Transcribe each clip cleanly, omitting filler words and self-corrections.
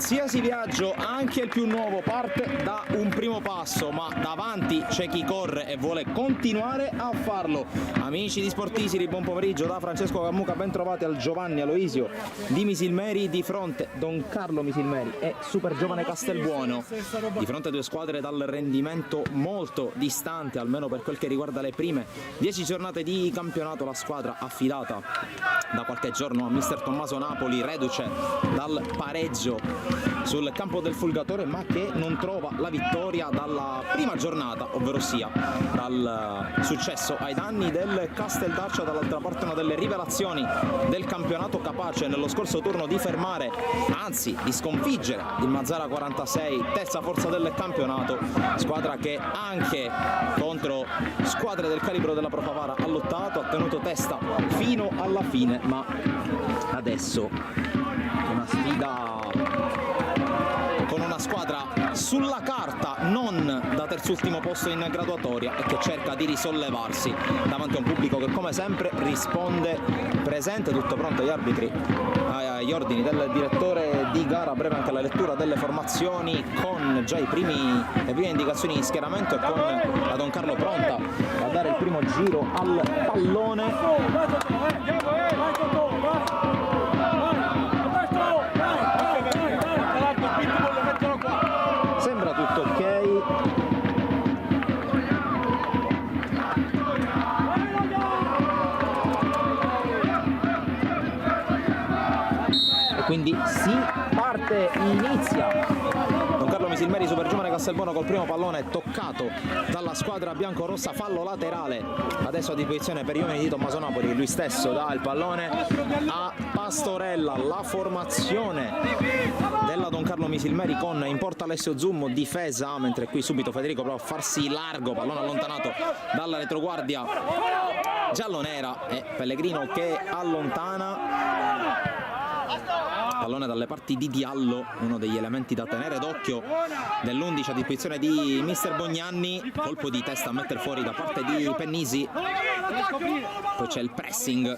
qualsiasi viaggio, anche il più nuovo, parte da un primo passo, ma davanti c'è chi corre e vuole continuare a farlo. Amici di Sportisiri, buon pomeriggio da Francesco Cammuca, ben trovati al Giovanni Aloisio di Misilmeri. Di fronte Don Carlo Misilmeri e Super Giovane Castelbuono, di fronte a due squadre dal rendimento molto distante, almeno per quel che riguarda le prime 10 giornate di campionato. La squadra affidata da qualche giorno a mister Tommaso Napoli, reduce dal pareggio sul campo del Fulgatore, ma che non trova la vittoria dalla prima giornata, ovvero sia dal successo ai danni del Casteldaccia. Dall'altra parte una delle rivelazioni del campionato, capace nello scorso turno di fermare, anzi di sconfiggere il Mazzara 46, terza forza del campionato, squadra che anche contro squadre del calibro della Pro Favara ha lottato, ha tenuto testa fino alla fine, ma adesso una sfida con una squadra sulla carta non da terzultimo posto in graduatoria e che cerca di risollevarsi davanti a un pubblico che come sempre risponde presente, tutto pronto agli arbitri, agli ordini del direttore di gara. A breve anche la lettura delle formazioni con già le prime indicazioni di schieramento e con la Don Carlo pronta a dare il primo giro al pallone. Sembra tutto ok. E quindi si parte, inizia Don Carlo Misilmeri, Super Giovane Castelbuono col primo pallone toccato dalla squadra biancorossa, fallo laterale adesso a disposizione per gli uomini di Tommaso Napoli. Lui stesso dà il pallone a Pastorella. La formazione della Don Carlo Misilmeri con in porta Alessio Zummo, difesa, mentre qui subito Federico prova a farsi largo, pallone allontanato dalla retroguardia giallonera e Pellegrino che allontana pallone dalle parti di Diallo, uno degli elementi da tenere d'occhio dell'11 a disposizione di mister Bognanni. Colpo di testa a mettere fuori da parte di Pennisi, poi c'è il pressing,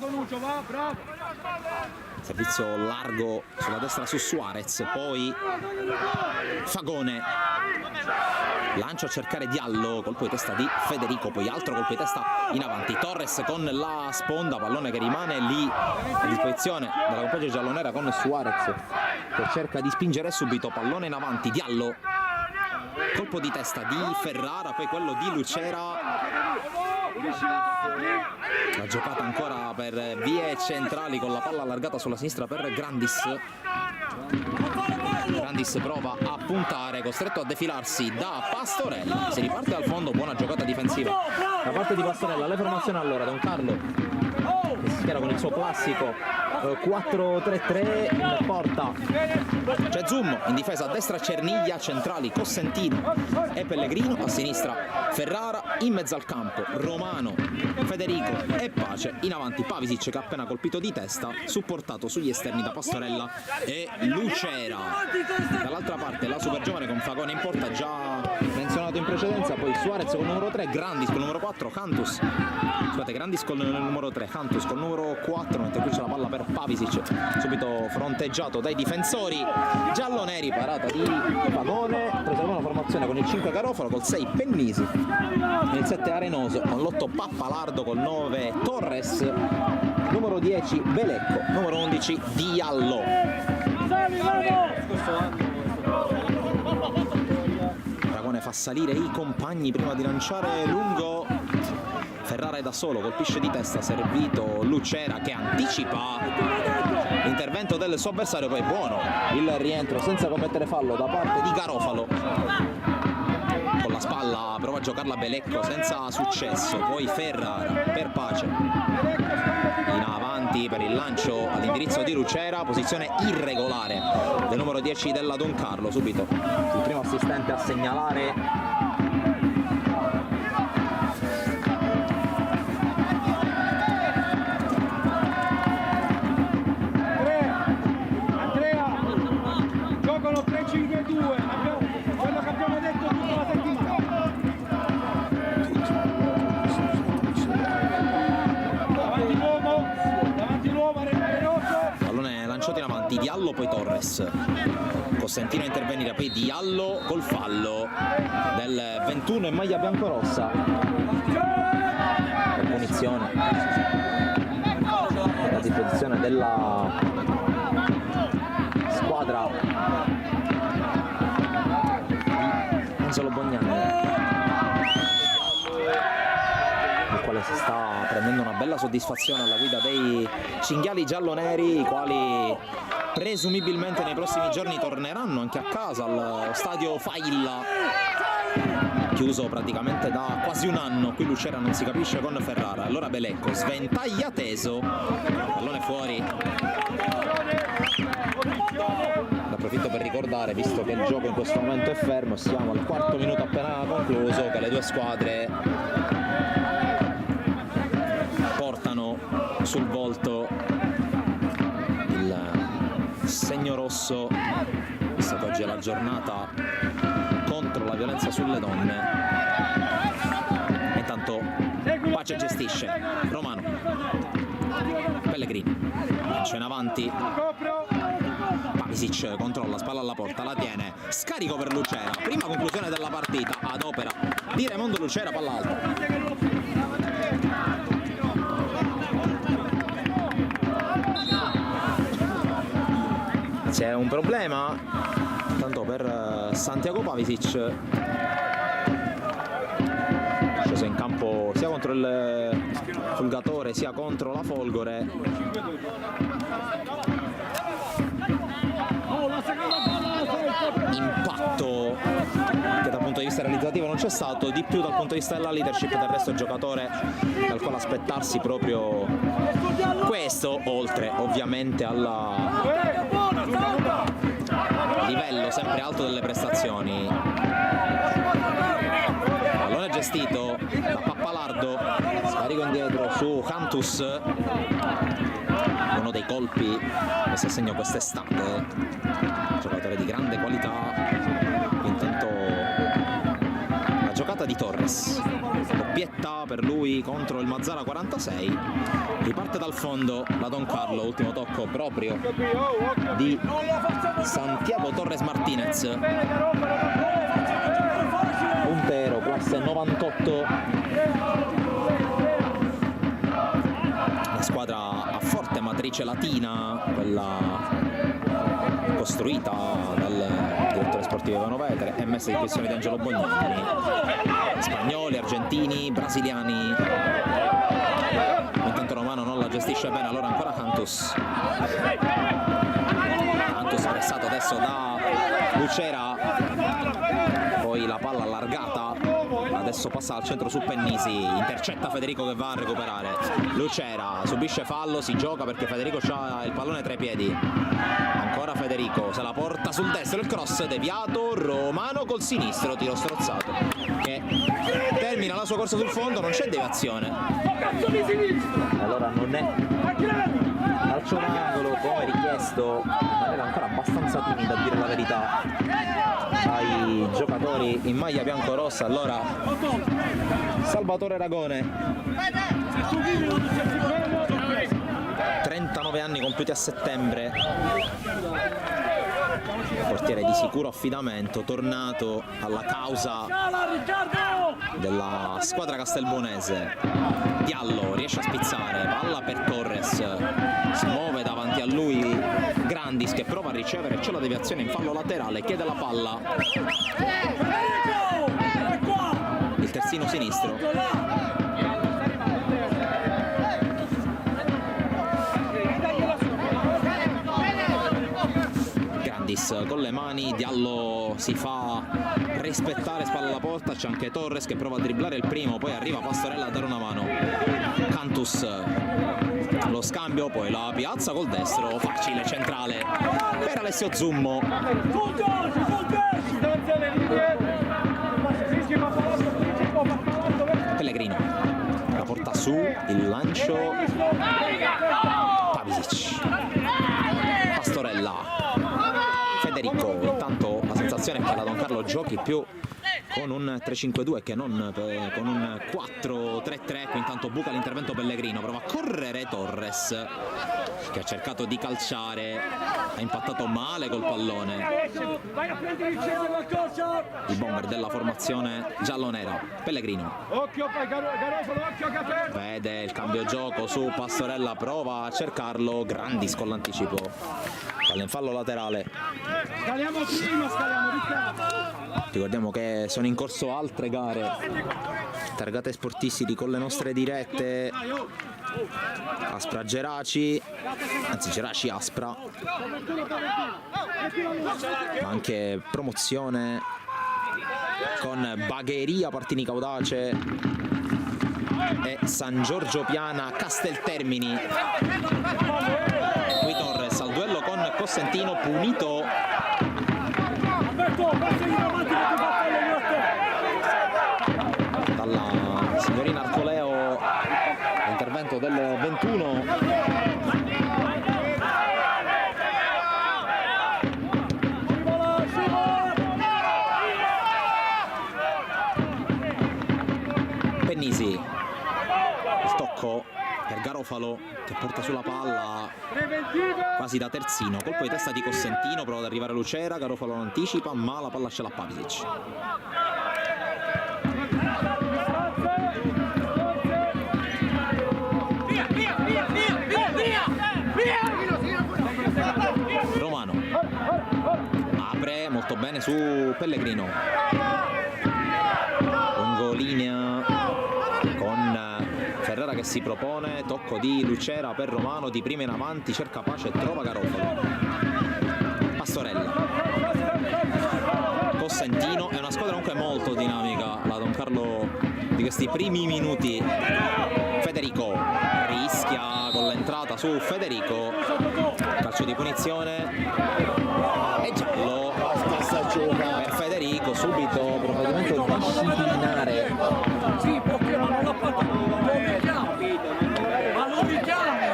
servizio largo sulla destra su Suarez, poi Fagone, lancio a cercare Diallo, colpo di testa di Federico, poi altro colpo di testa in avanti, Torres con la sponda, pallone che rimane lì a disposizione della compagine giallonera con Suarez che cerca di spingere subito, pallone in avanti, Diallo, colpo di testa di Ferrara, poi quello di Lucera, la giocata ancora per vie centrali con la palla allargata sulla sinistra per Grandis. Grandis prova a puntare, costretto a defilarsi da Pastorella, si riparte al fondo, buona giocata difensiva da parte di Pastorella. Le formazioni allora, Don Carlo che si schiera con il suo classico 4-3-3, in porta c'è Zummo, in difesa a destra Cerniglia, centrali Cossentino e Pellegrino, a sinistra Ferrara, in mezzo al campo Romano, Federico e Pace, in avanti Pavisic che ha appena colpito di testa, supportato sugli esterni da Pastorella e Lucera. Dall'altra parte la Super Giovane con Fagone in porta, già menzionato in precedenza, poi Suarez con il numero 3, Grandis con il numero 4, Cantus, scusate, Grandis con il numero 3, Cantus con il numero 4, mentre qui c'è la palla per Pavisic, subito fronteggiato dai difensori gialloneri, parata di Fagone, preserva una formazione con il 5 Garofalo, col 6 Pennisi, il 7 Arenoso, con l'8 Pappalardo, col 9 Torres, numero 10 Belecco, numero 11 Diallo. Fagone fa salire i compagni prima di lanciare lungo, Ferrara è da solo, colpisce di testa, servito Lucera che anticipa l'intervento del suo avversario, poi buono il rientro senza commettere fallo da parte di Garofalo, con la spalla prova a giocarla Belecco senza successo, poi Ferrara per Pace in avanti per il lancio all'indirizzo di Lucera, posizione irregolare del numero 10 della Don Carlo, subito il primo assistente a segnalare Diallo, poi Torres, Cosentino a intervenire, poi Diallo col fallo del 21 in maglia biancorossa. La punizione a disposizione della squadra di Angelo Bognani, il quale si sta prendendo una bella soddisfazione alla guida dei cinghiali gialloneri, i quali presumibilmente nei prossimi giorni torneranno anche a casa allo stadio Failla, chiuso praticamente da quasi un anno. Qui Lucera non si capisce con Ferrara. Allora Belecco sventaglia teso, pallone fuori. Approfitto per ricordare, visto che il gioco in questo momento è fermo, siamo al quarto minuto appena concluso, che le due squadre portano sul volto il segno rosso, visto che oggi è la giornata contro la violenza sulle donne. Intanto Pace gestisce, Romano, Pellegrini, lancia in avanti, Pavisic controlla, spalla alla porta, la tiene, scarico per Lucera, prima conclusione della partita ad opera di Raimondo Lucera, palla alta. C'è un problema tanto per Santiago Pavisic, sceso in campo sia contro il Fulgatore sia contro la Folgore. Impatto che dal punto di vista realizzativo non c'è stato, di più dal punto di vista della leadership del resto del giocatore, dal quale aspettarsi proprio questo, oltre ovviamente al livello sempre alto delle prestazioni. Pallone gestito da Pappalardo, scarico indietro su Cantus, uno dei colpi messo a segno quest'estate, giocatore di grande qualità. Intanto la giocata di Torres, doppietta per lui contro il Mazzara 46, riparte dal fondo la Don Carlo, ultimo tocco proprio di Santiago Torres Martinez, puntero, classe 98. La squadra a forte matrice latina, quella costruita dal direttore sportivo Ivano Vetere e messa a disposizione di Angelo Bognani. Spagnoli, argentini, brasiliani. Intanto Romano non la gestisce bene, allora ancora Cantus pressato adesso da Lucera, poi la palla allargata, adesso passa al centro su Pennisi, intercetta Federico che va a recuperare. Lucera subisce fallo, si gioca perché Federico ha il pallone tra i piedi, ancora Federico se la porta sul destro, il cross deviato, Romano col sinistro, tiro strozzato che termina la sua corsa sul fondo, non c'è deviazione, allora non è calcio d'angolo come richiesto in maniera ancora abbastanza timida, a dire la verità, ai giocatori in maglia biancorossa. Allora Salvatore Ragone, 39 anni compiuti a settembre, portiere di sicuro affidamento, tornato alla causa della squadra castelbuonese. Diallo riesce a spizzare, palla per Torres, si muove davanti a lui Grandis che prova a ricevere, c'è la deviazione in fallo laterale, chiede la palla il terzino sinistro. Grandis con le mani, Diallo si fa rispettare, spalla alla porta, c'è anche Torres che prova a dribblare il primo, poi arriva Pastorella a dare una mano. Cantus, lo scambio, poi la piazza col destro, facile, centrale per Alessio Zummo. Pellegrino, la porta su, il lancio, Pavisic, Pastorella, Federico. Intanto la sensazione è che la Don Carlo giochi più con un 3-5-2 che non con un 4-3-3. Intanto buca l'intervento Pellegrino, prova a correre Torres che ha cercato di calciare, ha impattato male col pallone il bomber della formazione giallonera. Pellegrino vede il cambio gioco su Pastorella, prova a cercarlo, Grandis con l'anticipo, palla in fallo laterale. Ricordiamo che sono in corso altre gare targate sportistiche con le nostre dirette. Aspra Geraci, anzi Geraci Aspra, anche promozione con Bagheria Partini Caudace e San Giorgio Piana Casteltermini. Qui Torres al duello con Cosentino, punito dalla signorina Arcoleo, intervento del 21. Pennisi, il tocco per Garofalo che porta sulla palla quasi da terzino, colpo di testa di Cosentino, prova ad arrivare Lucera, Garofalo lo anticipa ma la palla ce l'ha Pavisic. Romano apre molto bene su Pellegrino, lungolinea con Ferrara che si propone, tocco di Lucera per Romano, di prima in avanti, cerca pace e trova Garofalo. Pastorella, Cosentino, è una squadra comunque molto dinamica la Don Carlo di questi primi minuti. Federico rischia con l'entrata su Federico, calcio di punizione e giallo per Federico, subito provvedimento disciplinare. Sì, perché non l'ha fatto, ma lo richiami.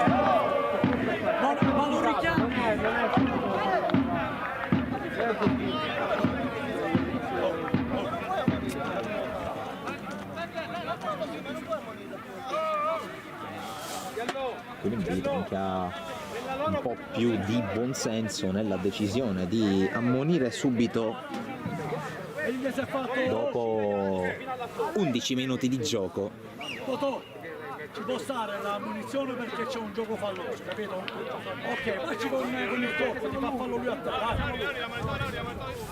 Quindi invito anche a un po' più di buonsenso nella decisione di ammonire subito dopo 11 minuti di gioco. Totò, ci può stare la munizione perché c'è un gioco falloso, capito? Ok, facci con il tocco, ti fa fallo lui a te, vai.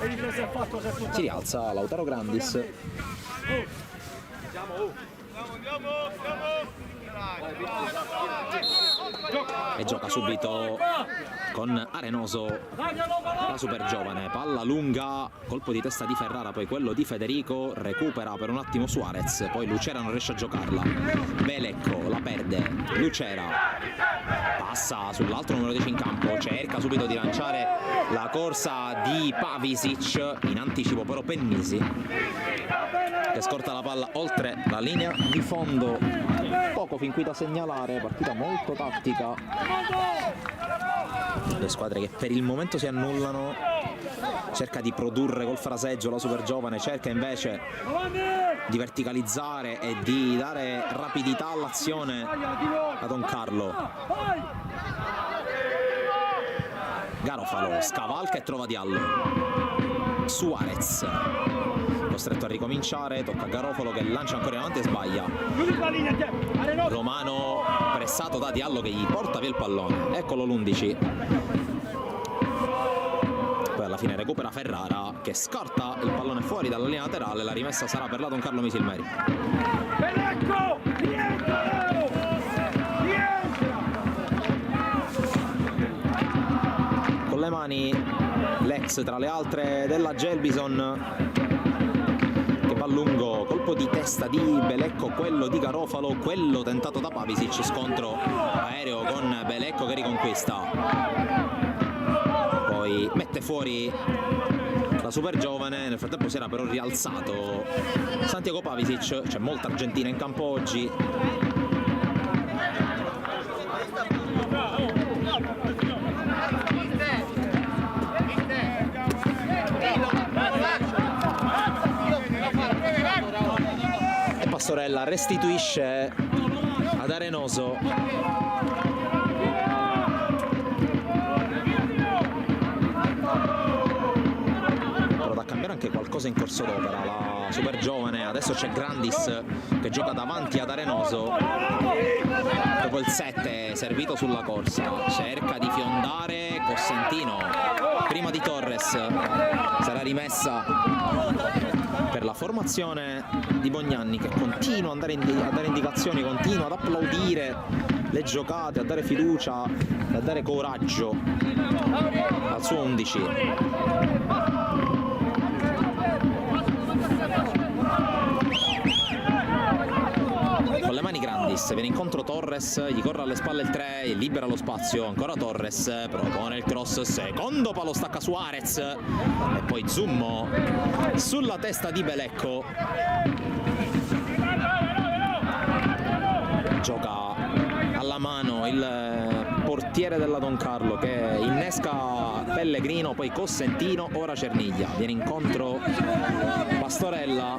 Vedi che si è fatto, Si rialza Lautaro Grandis. E gioca subito con Arenoso la super giovane, palla lunga, colpo di testa di Ferrara, poi quello di Federico, recupera per un attimo Suarez, poi Lucera non riesce a giocarla, Belecco la perde, Lucera passa sull'altro numero 10 in campo, cerca subito di lanciare la corsa di Pavisic, in anticipo però Pennisi che scorta la palla oltre la linea di fondo. Poco fin qui da segnalare, partita molto tattica, le squadre che per il momento si annullano, cerca di produrre col fraseggio la super giovane, cerca invece di verticalizzare e di dare rapidità all'azione a Don Carlo. Garofalo scavalca e trova Diallo. Suarez costretto a ricominciare, tocca a Garofalo che lancia ancora in avanti e sbaglia. Romano pressato da Diallo che gli porta via il pallone, eccolo l'11. Poi alla fine recupera Ferrara che scorta il pallone fuori dalla linea laterale, la rimessa sarà per la Don Carlo Misilmeri. Con le mani l'ex tra le altre della Gelbison che va lungo, colpo di testa di Belecco, quello di Garofalo, quello tentato da Pavisic, scontro aereo con Belecco che riconquista, poi mette fuori la super giovane. Nel frattempo si era però rialzato Santiago Pavisic, c'è molta Argentina in campo oggi. Pastorella restituisce ad Arenoso. Però da cambiare anche qualcosa in corso d'opera la super giovane. Adesso c'è Grandis che gioca davanti ad Arenoso dopo il 7 servito sulla corsa, cerca di fiondare Cossentino prima di Torres, sarà rimessa per la formazione di Bognanni, che continua a dare indicazioni, continua ad applaudire le giocate, a dare fiducia, a dare coraggio al suo 11. Con le mani Grandis, viene incontro Torres, gli corre alle spalle il 3, libera lo spazio, ancora Torres, propone il cross, secondo palo, stacca Suarez e poi Zummo sulla testa di Belecco. Gioca alla mano il portiere della Don Carlo che innesca Pellegrino, poi Cossentino, ora Cerniglia. Viene incontro Pastorella,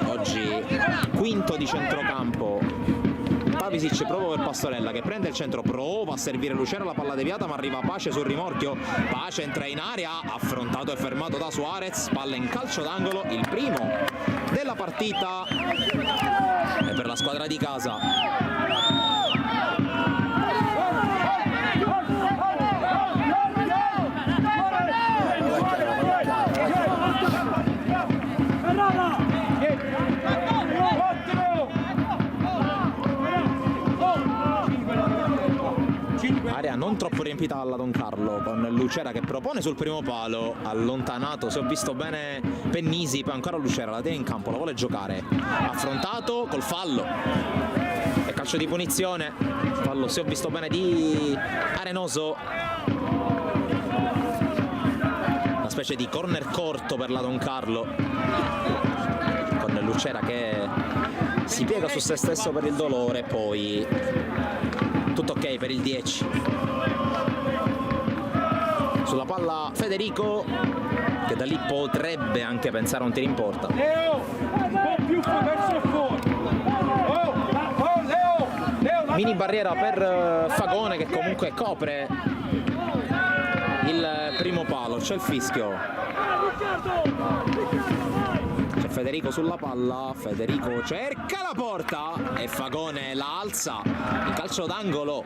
oggi quinto di centrocampo. Pavisic proprio per Pastorella che prende il centro, prova a servire Lucera, la palla deviata ma arriva Pace sul rimorchio. Pace entra in area, affrontato e fermato da Suarez, palla in calcio d'angolo, il primo della partita e per la squadra di casa. Area non troppo riempita alla Don Carlo, con Lucera che propone sul primo palo, allontanato, se ho visto bene Pennisi, poi ancora Lucera la tiene in campo, la vuole giocare, affrontato col fallo e calcio di punizione, fallo se ho visto bene di Arenoso, una specie di corner corto per la Don Carlo, con Lucera che si piega su se stesso per il dolore, poi tutto ok per il 10. Sulla palla Federico che da lì potrebbe anche pensare a un tiro in porta. Mini barriera per Fagone che comunque copre il primo palo, c'è il fischio. C'è Federico sulla palla, Federico cerca la porta e Fagone la alza in calcio d'angolo.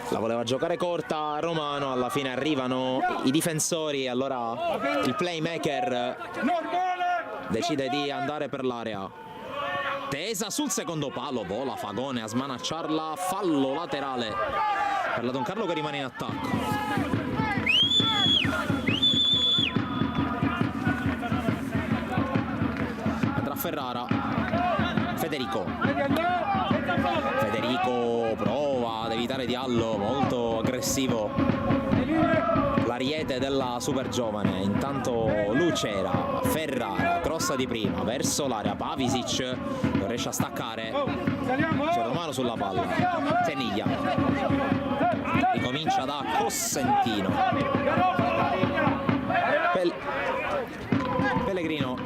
La voleva giocare corta Romano, alla fine arrivano i difensori, allora il playmaker decide di andare per l'area. Tesa sul secondo palo, vola Fagone a smanacciarla, fallo laterale per la Don Carlo che rimane in attacco. Andrà Ferrara, Federico prova ad evitare Diallo, molto aggressivo l'ariete della super giovane. Intanto Lucera, Ferrara, crossa di prima verso l'area, Pavisic non riesce a staccare, c'è Romano sulla palla, Cerniglia ricomincia da Cossentino, Pellegrino,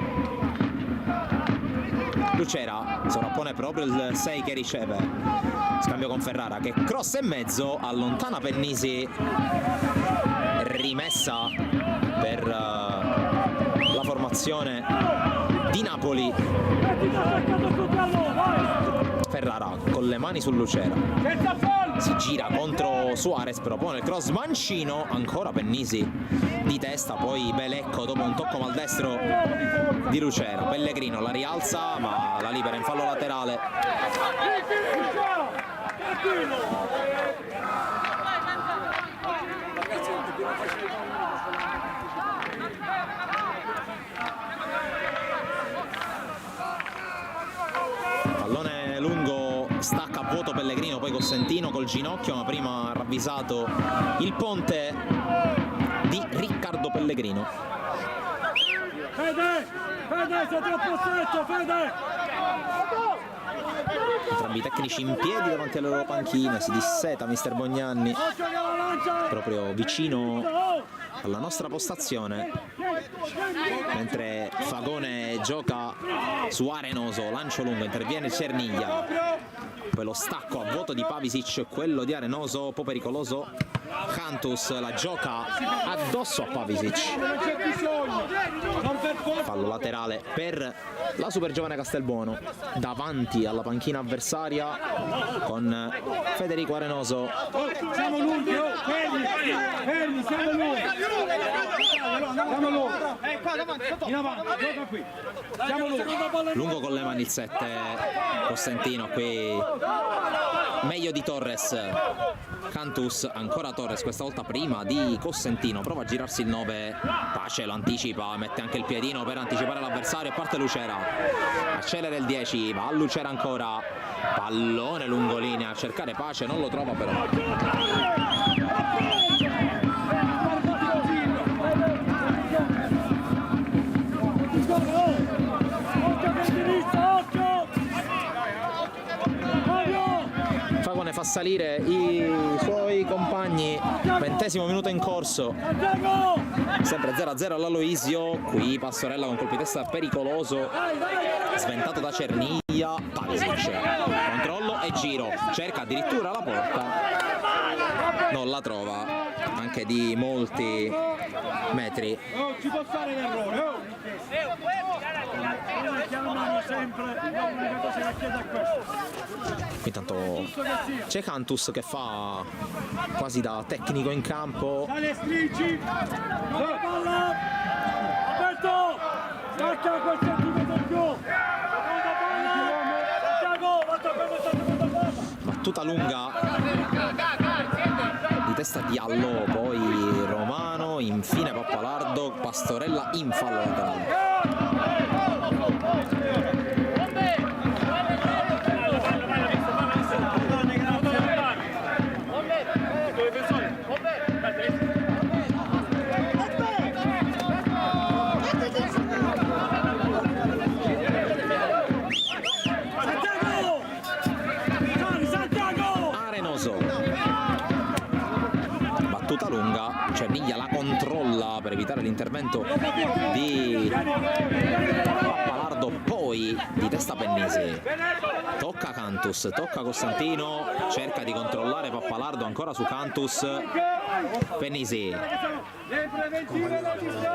Lucera sovrappone proprio il 6 che riceve, scambio con Ferrara che cross e mezzo, allontana Pennisi, rimessa per la formazione di Napoli. Ferrara con le mani su Lucera, si gira contro Suarez, propone il cross mancino, ancora Pennisi di testa, poi Belecco dopo un tocco maldestro di Lucera, Pellegrino la rialza ma la libera in fallo laterale. Pallone lungo, stacca a vuoto Pellegrino, poi Cossentino col ginocchio, ma prima ha ravvisato il ponte di Riccardo Pellegrino. Fede, sei troppo stretto, Fede! Entrambi i tecnici in piedi davanti alle loro panchine, si disseta mister Bognanni proprio vicino alla nostra postazione, mentre Fagone gioca su Arenoso, lancio lungo, interviene Cerniglia, poi lo stacco a vuoto di Pavisic, quello di Arenoso, un po' pericoloso. Cantus la gioca addosso a Pavisic, fallo laterale per la super giovane Castelbuono, davanti alla panchina avversaria con Federico Arenoso. Siamo lunghi, fermi, siamo lunghi. Siamo lunghi. In avanti, gioca qui. Siamo lunghi. Lungo con le mani il 7 Costantino, qui meglio di Torres. Cantus, ancora Torres, questa volta prima di Costantino, prova a girarsi il 9, Pace lo anticipa, mette anche il piedino per anticipare l'avversario e parte Lucera, accelera il 10, va a Lucera ancora, pallone lungolinea a cercare Pace, non lo trova però. Fagone fa salire i suoi compagni, 20° minuto in corso, sempre 0-0 all'Aloisio, qui Pastorella con colpo di testa pericoloso, sventato da Cerniglia, Pavisic, controllo e giro, cerca addirittura la porta, non la trova, anche di molti metri. Ci può fare l'errore, Intanto c'è Cantus che fa quasi da tecnico in campo. Sale stringi, palla, aperto, stacca quel centimetro in più, Battuta lunga di testa Diallo, poi Romano, infine Pappalardo, Pastorella in fallo laterale. Battuta lunga, Cerniglia la controlla per evitare l'intervento di Pappalardo, poi di testa Pennisi, tocca Cantus, tocca Costantino, cerca di controllare Pappalardo, ancora su Cantus, Pennisi,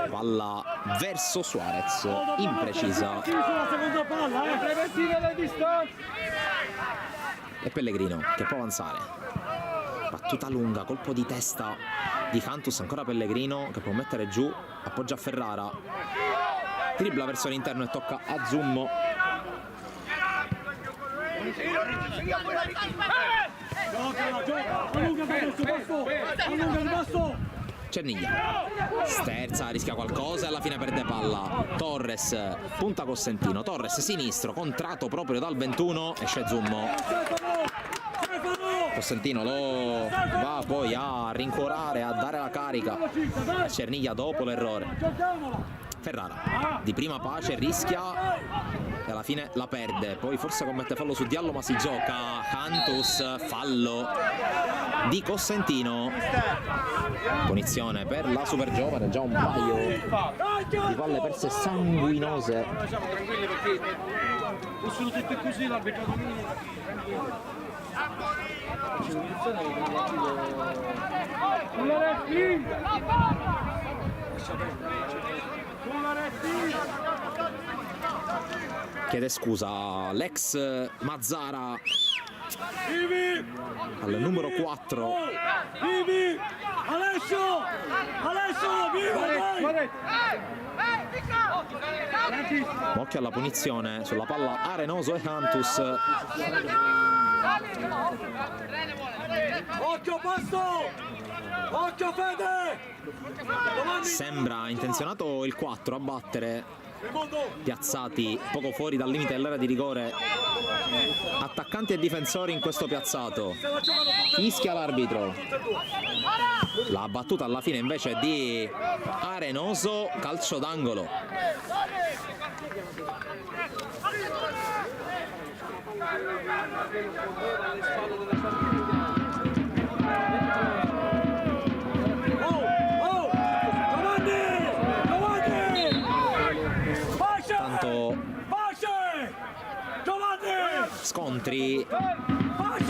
palla verso Suarez, imprecisa, e Pellegrino che può avanzare. Battuta lunga, colpo di testa di Cantus, ancora Pellegrino che può mettere giù, appoggia a Ferrara, dribbla verso l'interno e tocca a Zummo. Cerniglia sterza, rischia qualcosa e alla fine perde palla. Torres punta Costantino, Torres sinistro, contratto proprio dal 21, esce Zummo. Costantino lo va poi a rincuorare, a dare la carica a Cerniglia dopo l'errore. Ferrara di prima Pace rischia e alla fine la perde, poi forse commette fallo su Diallo ma si gioca. Cantus, fallo di Costantino, punizione per la super giovane, già un paio di palle perse sanguinose. Possono tutte così l'arbitro. Chiede scusa l'ex Mazzara al numero 4. Vivi! Alessio! Vivi! Occhio alla punizione sulla palla Arenoso e Cantus. Occhio passo! Occhio Fede! Sembra intenzionato il 4 a battere, piazzati poco fuori dal limite dell'area di rigore attaccanti e difensori in questo piazzato. Fischia l'arbitro, la battuta alla fine invece di Arenoso, calcio d'angolo. Tanto scontri,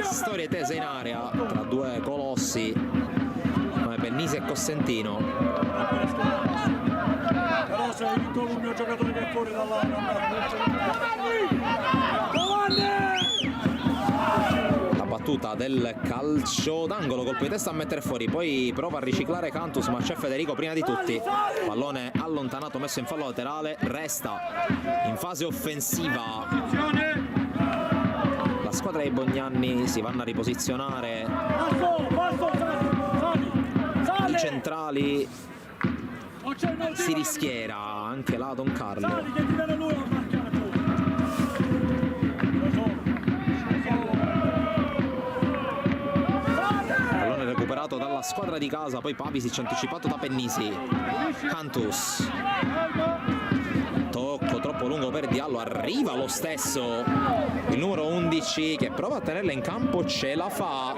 storie tese in area tra due colossi come Pennisi e Cosentino. Però se hai vinto il mio giocatore che è fuori La battuta del calcio d'angolo, colpo di testa a mettere fuori, poi prova a riciclare Cantus, ma c'è Federico prima di tutti. Pallone allontanato, messo in fallo laterale, resta in fase offensiva. La squadra dei Bognanni si vanno a riposizionare i centrali, si rischiera anche là Don Carlo. Pallone recuperato dalla squadra di casa, poi Pavisic anticipato da Pennisi. Cantus, tocco troppo lungo per Diallo, arriva lo stesso il numero 11 che prova a tenerla in campo, ce la fa.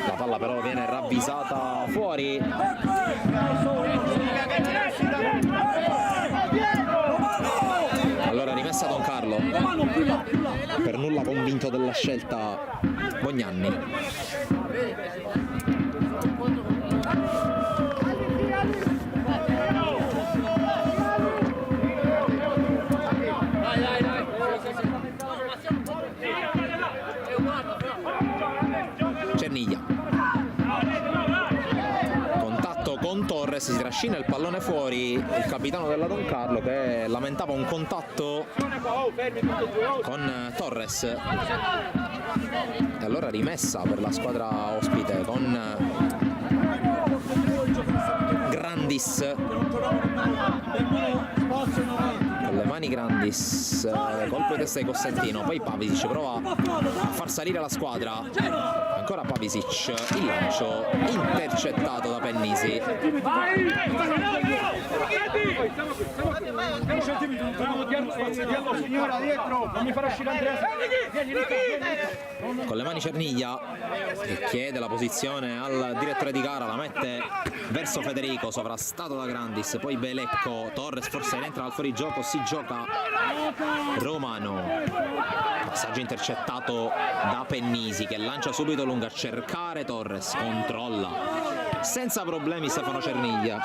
La palla però viene ravvisata fuori. Allora rimessa Don Carlo, per nulla convinto della scelta Bognanni. Cerniglia, contatto con Torres, si trascina il pallone fuori. Il capitano della Don Carlo che lamentava un contatto con Torres, e allora rimessa per la squadra ospite con Grandis, con le mani Grandis, colpo di testa di Cosentino, poi Pavisic prova a far salire la squadra, ancora Pavisic, il lancio intercettato da Pennisi. Con le mani Cerniglia che chiede la posizione al direttore di gara, la mette verso Federico, sovrastato da Grandis, poi Belecco, Torres forse entra dal fuorigioco, si gioca Romano, passaggio intercettato da Pennisi che lancia subito lunga a cercare Torres, controlla senza problemi Stefano Cerniglia,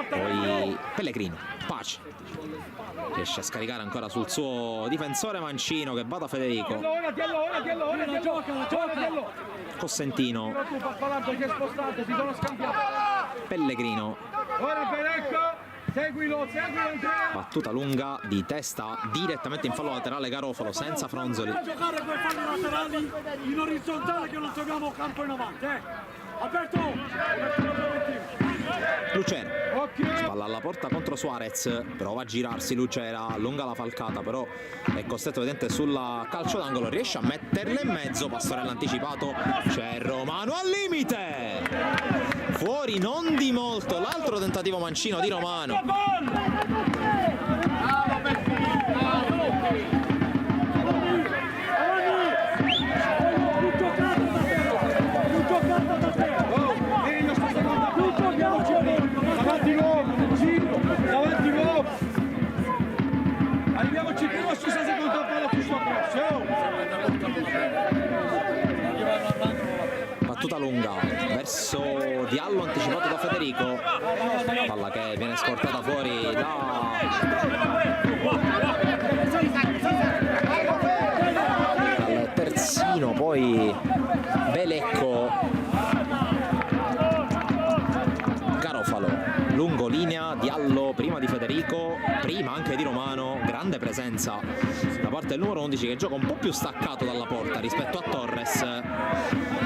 poi Pellegrino, Pace riesce a scaricare ancora sul suo difensore mancino che va da Federico. Cosentino, Pellegrino, battuta lunga di testa direttamente in fallo laterale Garofalo senza Fronzoli. Giocare con i falli laterali in orizzontale che non troviamo campo in avanti, aperto. Lucera, spalla alla porta contro Suarez, prova a girarsi Lucera, allunga la falcata, però è costretto vedente sulla calcio d'angolo, riesce a metterla in mezzo, Pastorella anticipato, c'è Romano al limite, fuori non di molto, l'altro tentativo mancino di Romano. Arriviamoci prima su seconda palla giusto Battuta lunga verso Diallo anticipato da Federico, palla che viene scortata fuori dal terzino, poi Belecco, Garofalo, lungo linea, Diallo prima di Federico, prima anche di Romano, grande presenza da parte del numero 11 che gioca un po' più staccato dalla porta rispetto a Torres,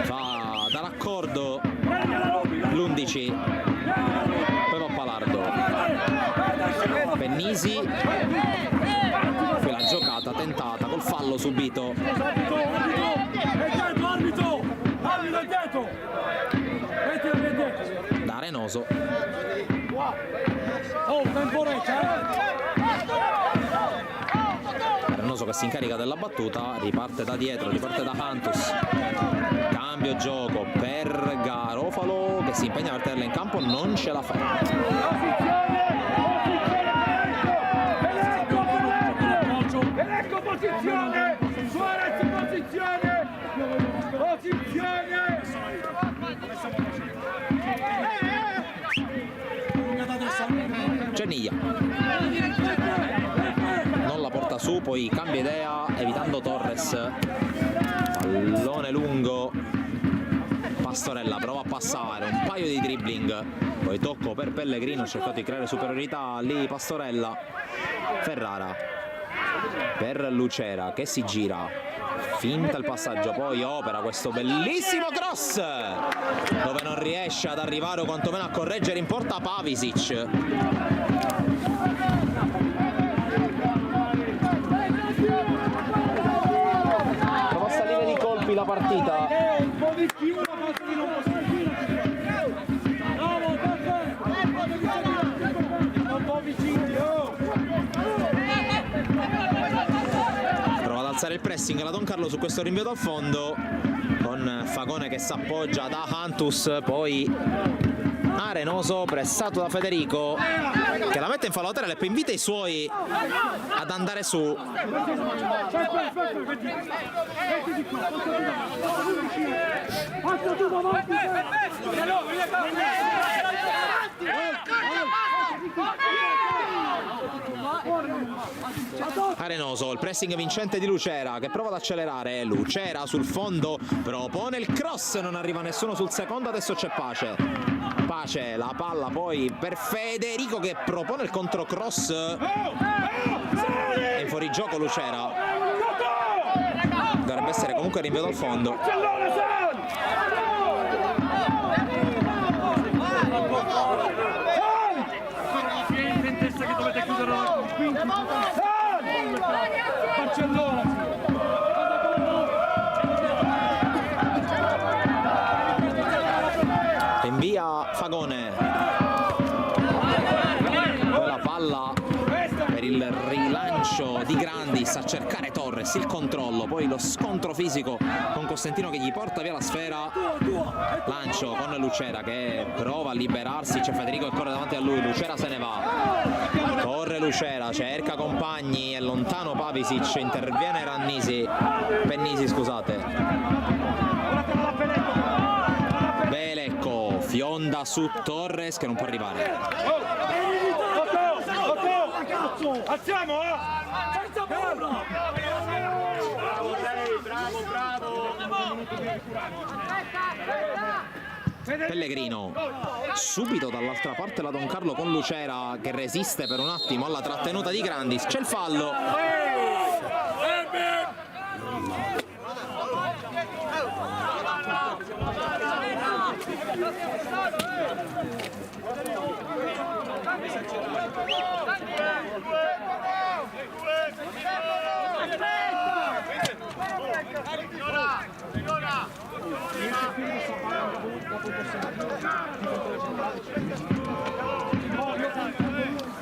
fa da raccordo l'11, poi va Palardo, Pennisi, poi la giocata tentata col fallo subito da Renoso. Oh, temporeggia! Reynoso che si incarica della battuta, riparte da dietro, riparte da Hantus, cambio gioco per Garofalo che si impegna per tenerla in campo, non ce la fa. Ecco posizione, Suarez posizione, posizione. Ceniglia non la porta su, poi cambia idea evitando Torres, pallone lungo, Pastorella prova a passare, un paio di dribbling, poi tocco per Pellegrino, ha cercato di creare superiorità lì Pastorella, Ferrara per Lucera che si gira, finta il passaggio, poi opera questo bellissimo cross dove non riesce ad arrivare o quantomeno a correggere in porta Pavisic. Prova a salire di colpi la partita. Un po' di più la passa di nuovo. Un po' vicino. Prova ad alzare il pressing la Don Carlo su questo rinvio dal fondo con Fagone che si appoggia da Hantus, poi Reynoso pressato da Federico che la mette in fallo laterale e poi invita i suoi ad andare su. Reynoso, il pressing vincente di Lucera che prova ad accelerare, Lucera sul fondo propone il cross, non arriva nessuno sul secondo, adesso c'è Pace, la palla poi per Federico che propone il controcross e in fuorigioco Lucera, dovrebbe essere comunque rinvio dal fondo. Invia Fagone, la palla per il rilancio di Grandis a cercare Torres, il controllo, poi lo scontro fisico con Costantino che gli porta via la sfera, lancio con Lucera che prova a liberarsi, c'è Federico che corre davanti a lui, Lucera se ne va, corre Lucera, cerca compagni, è lontano Pavisic, interviene Pennisi scusate. Belecco fionda su Torres che non può arrivare. Alziamo, Pellegrino subito dall'altra parte la Don Carlo con Lucera che resiste per un attimo alla trattenuta di Grandis, c'è il fallo.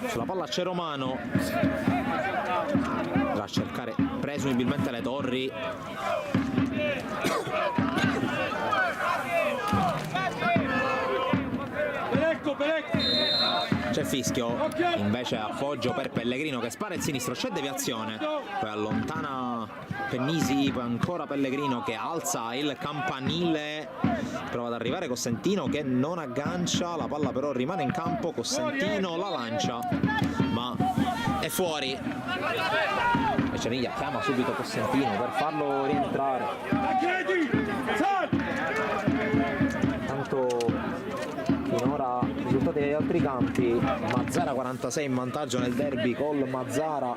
Sulla palla c'è Romano, va a cercare presumibilmente le torri. C'è fischio, invece appoggio per Pellegrino che spara il sinistro, c'è deviazione, poi allontana Pennisi, poi ancora Pellegrino che alza il campanile, prova ad arrivare Costantino che non aggancia, la palla però rimane in campo, Costantino la lancia ma è fuori e Ceniglia chiama subito Costantino per farlo rientrare. Tanto finora risultati degli altri campi, Mazzara 46 in vantaggio nel derby col Mazzara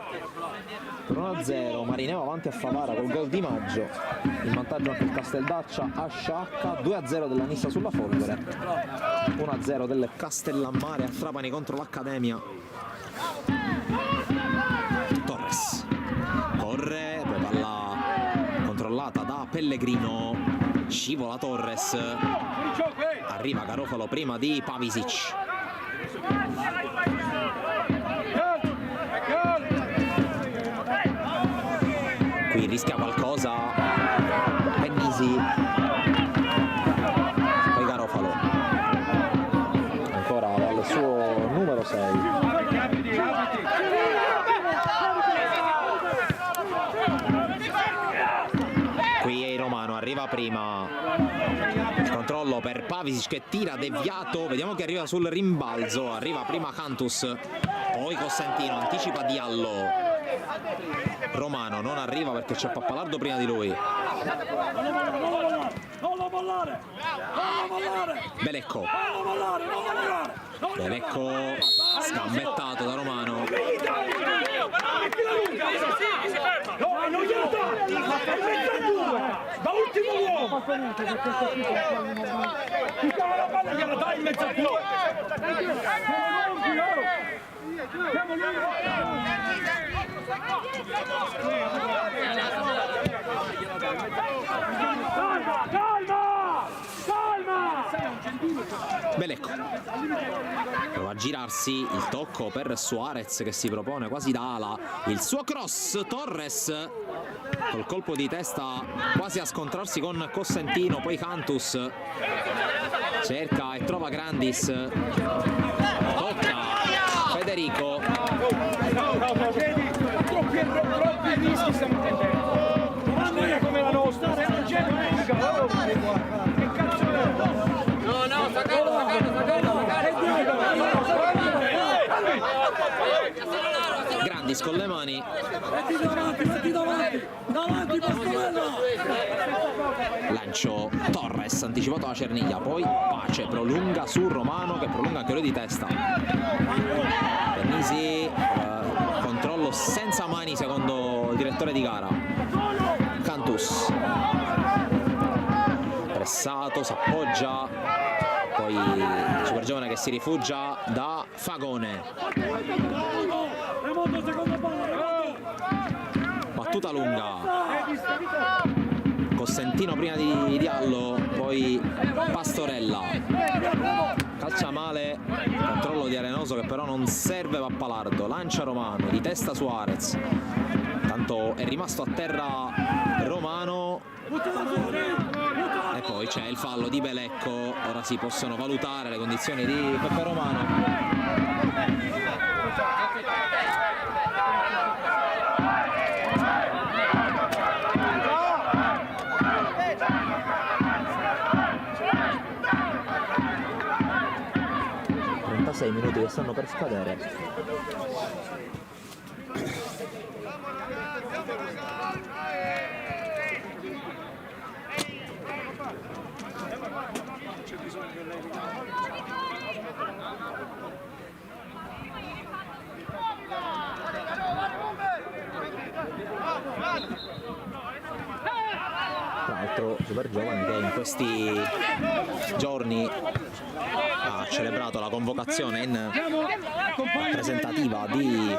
per 1-0, Marineo avanti a Favara col gol di Maggio, in vantaggio anche il Casteldaccia a Sciacca, 2-0 della Nissa sulla Folgore, 1-0 del Castellammare a Trapani contro l'Accademia. Torres corre, poi palla controllata da Pellegrino, scivola Torres, arriva Garofalo prima di Pavisic. rischia qualcosa Pennisi, poi Garofalo ancora al suo numero 6. Qui Romano arriva prima, il controllo per Pavisic che tira deviato, vediamo che arriva sul rimbalzo, arriva prima Cantus, poi Cosentino anticipa Diallo, Romano non arriva perché c'è Pappalardo prima di lui. Belecco scambettato da Romano. No, non glielo dà! Da ultimo uomo! Tutta la palla gliela dai in mezzo a due! Belecco prova a girarsi, il tocco per Suarez che si propone quasi da ala, il suo cross, Torres col colpo di testa quasi a scontrarsi con Cosentino, poi Cantus cerca e trova Grandis, tocca Federico. Troppi rischi stiamo prendendo. Non è come la nostra, se non c'è che cazzo è? No, sacarlo. Grandis con le mani. Metti davanti, Pastorella! Lancio Torres anticipato alla Cerniglia, poi Pace prolunga su Romano che prolunga anche lui di testa. Pennisi, controllo senza mani secondo il direttore di gara. Cantus pressato, s'appoggia, poi super giovane che si rifugia da Fagone. Battuta lunga, Cosentino prima di Diallo, poi Pastorella, calcia male, controllo di Arenoso che però non serve Pappalardo, lancia Romano, di testa Suarez, tanto è rimasto a terra Romano e poi c'è il fallo di Belecco. Ora si possono valutare le condizioni di Peppe Romano. Minuti che stanno per scadere. Tra l'altro super giovane che in questi giorni ha celebrato la convocazione in rappresentativa di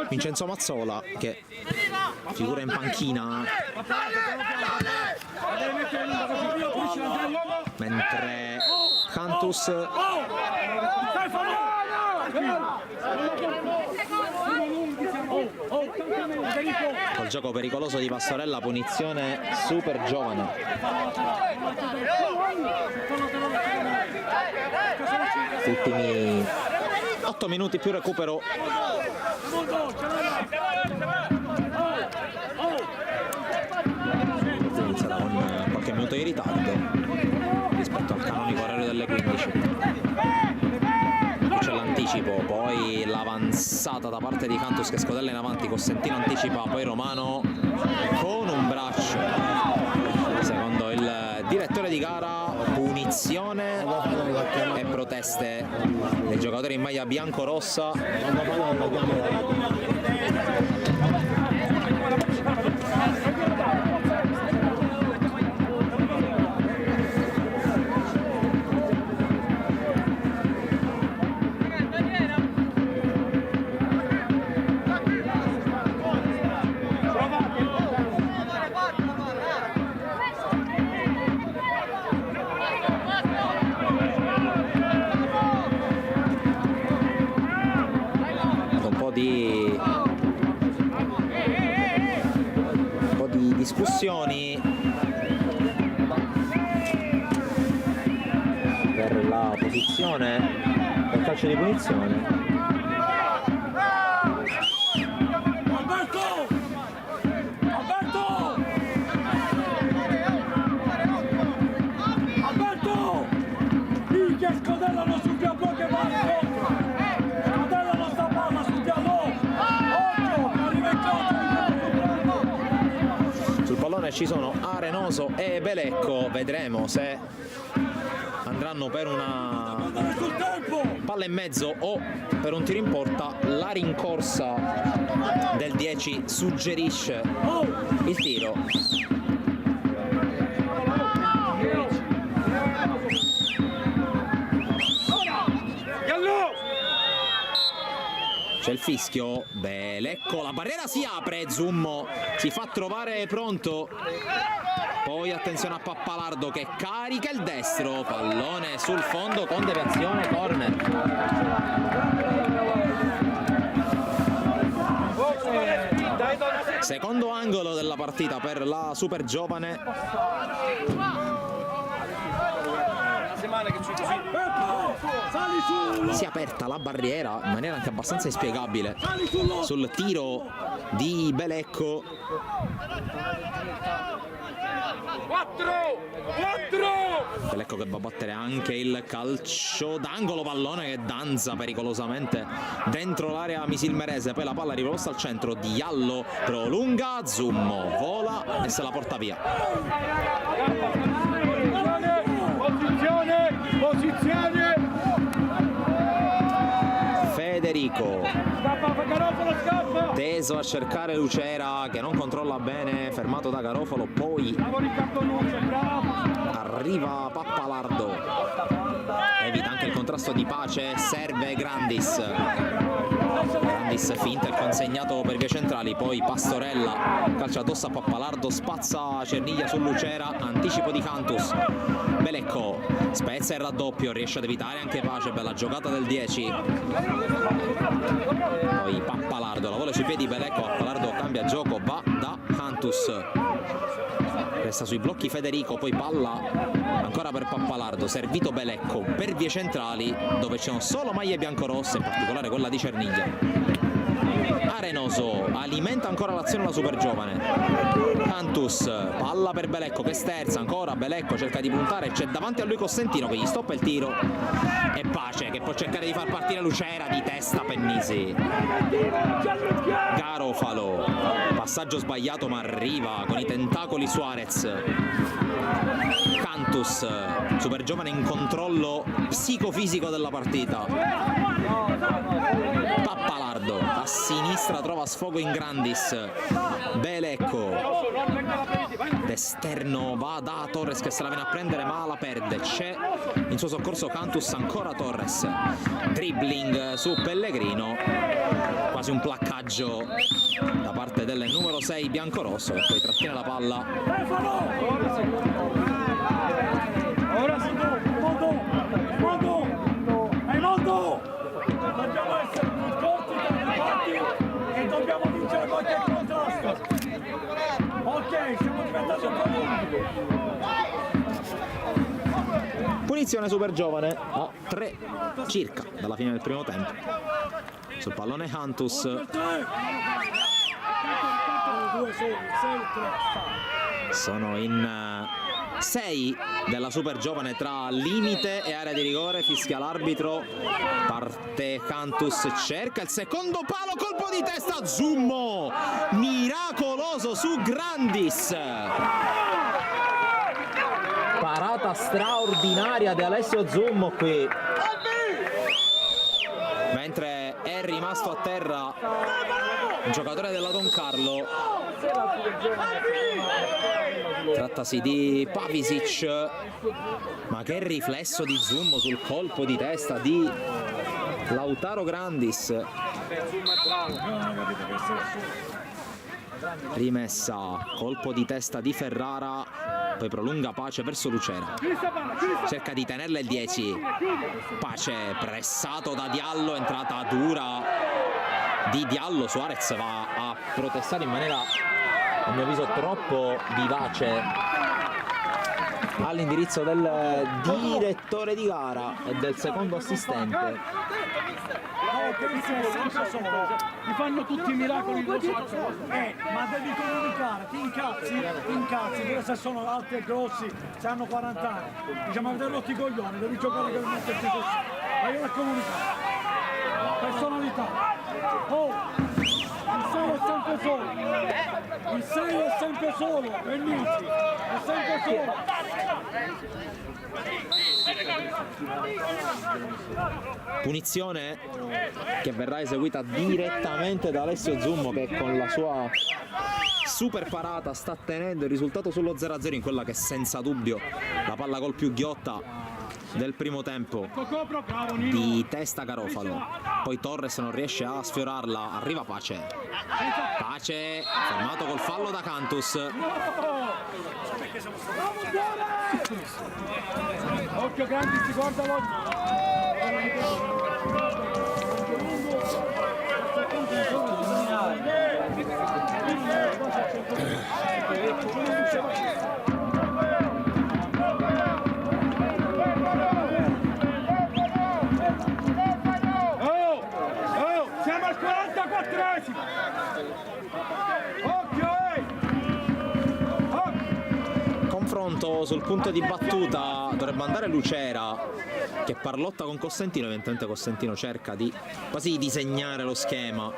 Vincenzo Mazzola che figura in panchina, mentre Cantus col gioco pericoloso di Pastorella, punizione super giovane. Ultimi 8 minuti più recupero. Iniziata con qualche minuto di ritardo rispetto al canonico orario delle 15. C'è l'anticipo, poi l'avanzata da parte di Cantus che scodella in avanti, Cosentino anticipa, poi Romano con un braccio. Secondo il direttore di gara, punizione e proteste dei giocatori in maglia bianco-rossa. discussioni per la posizione del calcio di punizione. Scodellano sul diavolo che va incontro, scodellano sta palla sul diavolo, occhio, arriva in Sul pallone ci sono Arenoso e Belecco, vedremo se andranno per una palla in mezzo o per un tiro in porta. La rincorsa del 10 suggerisce il tiro. C'è il fischio, Belecco, la barriera si apre, Zummo si fa trovare pronto, poi attenzione a Pappalardo che carica il destro, pallone sul fondo con deviazione, corner. Secondo angolo della partita per la Super Giovane. Si è aperta la barriera in maniera anche abbastanza inspiegabile sul tiro di Belecco. 4! Belecco che va a battere anche il calcio d'angolo, pallone che danza pericolosamente dentro l'area misilmerese, poi la palla riproposta al centro, Diallo prolunga, Zummo vola e se la porta via. Posizione! Federico teso a cercare Lucera che non controlla bene, fermato da Garofalo, poi arriva Pappalardo, evita anche il contrasto di Pace, serve Grandis finta il consegnato per vie centrali, poi Pastorella calcia addosso a Pappalardo, spazza Cerniglia su Lucera, anticipo di Cantus, Belecco spezza il raddoppio, riesce ad evitare anche Pace, bella giocata del 10, poi Pappalardo la vuole sui piedi, Belecco, Pappalardo cambia gioco, va da Cantus, resta sui blocchi Federico, poi palla ancora per Pappalardo, servito Belecco per vie centrali dove c'erano solo maglie biancorosse, in particolare quella di Cerniglia. Arenoso alimenta ancora l'azione la Super Giovane, Cantus, palla per Belecco che sterza, ancora Belecco cerca di puntare, c'è davanti a lui Costantino che gli stoppa il tiro e Pace che può cercare di far partire Lucera di testa, Pennisi, Garofalo, passaggio sbagliato ma arriva con i tentacoli Suarez, Cantus, Super Giovane in controllo psicofisico della partita, Pappalardo a sinistra trova sfogo in Grandis, Belecco d'esterno va da Torres che se la viene a prendere ma la perde, c'è in suo soccorso Cantus, ancora Torres, dribbling su Pellegrino, quasi un placcaggio da parte del numero 6 biancorosso che poi trattiene la palla. Ora si Mondo! Dobbiamo essere più corti dai fatti e dobbiamo vincere qualche contrasto. Ok, siamo diventati un po' lunghi. Punizione Super Giovane a 3 circa dalla fine del primo tempo. Sul pallone Cantus. Sono in 6 della Super Giovane tra limite e area di rigore, fischia l'arbitro, parte Cantus, cerca il secondo palo, colpo di testa, Zummo miracoloso su Grandis, parata straordinaria di Alessio Zummo qui, mentre è rimasto a terra un giocatore della Don Carlo. Trattasi di Pavisic, ma che riflesso di Zummo sul colpo di testa di Lautaro Grandis. Rimessa, colpo di testa di Ferrara, poi prolunga Pace verso Lucera, cerca di tenerla il 10, Pace pressato da Diallo, entrata dura di Diallo, Suarez va a protestare in maniera a mio avviso troppo vivace all'indirizzo del direttore di gara e del secondo assistente. Mi fanno tutti i miracoli ma devi comunicare, ti incazzi, pure se sono alti e grossi, se hanno 40 anni, diciamo avete rotto i coglioni, devi giocare per metterti così, ma io la comunicare, personalità, il 6 è sempre solo, il 6 è sempre solo, Bennisi, è sempre solo. Punizione che verrà eseguita direttamente da Alessio Zummo, che con la sua super parata sta tenendo il risultato sullo 0-0 in quella che è senza dubbio la palla gol più ghiotta del primo tempo di testa Garofalo. Poi Torres non riesce a sfiorarla, arriva Pace, fermato col fallo da Cantus. Occhio Grandi, si guarda l'occhio. Siamo al 44esimo. Confronto sul punto di battuta, dovrebbe andare Lucera che parlotta con Costantino, evidentemente Costantino cerca di quasi disegnare lo schema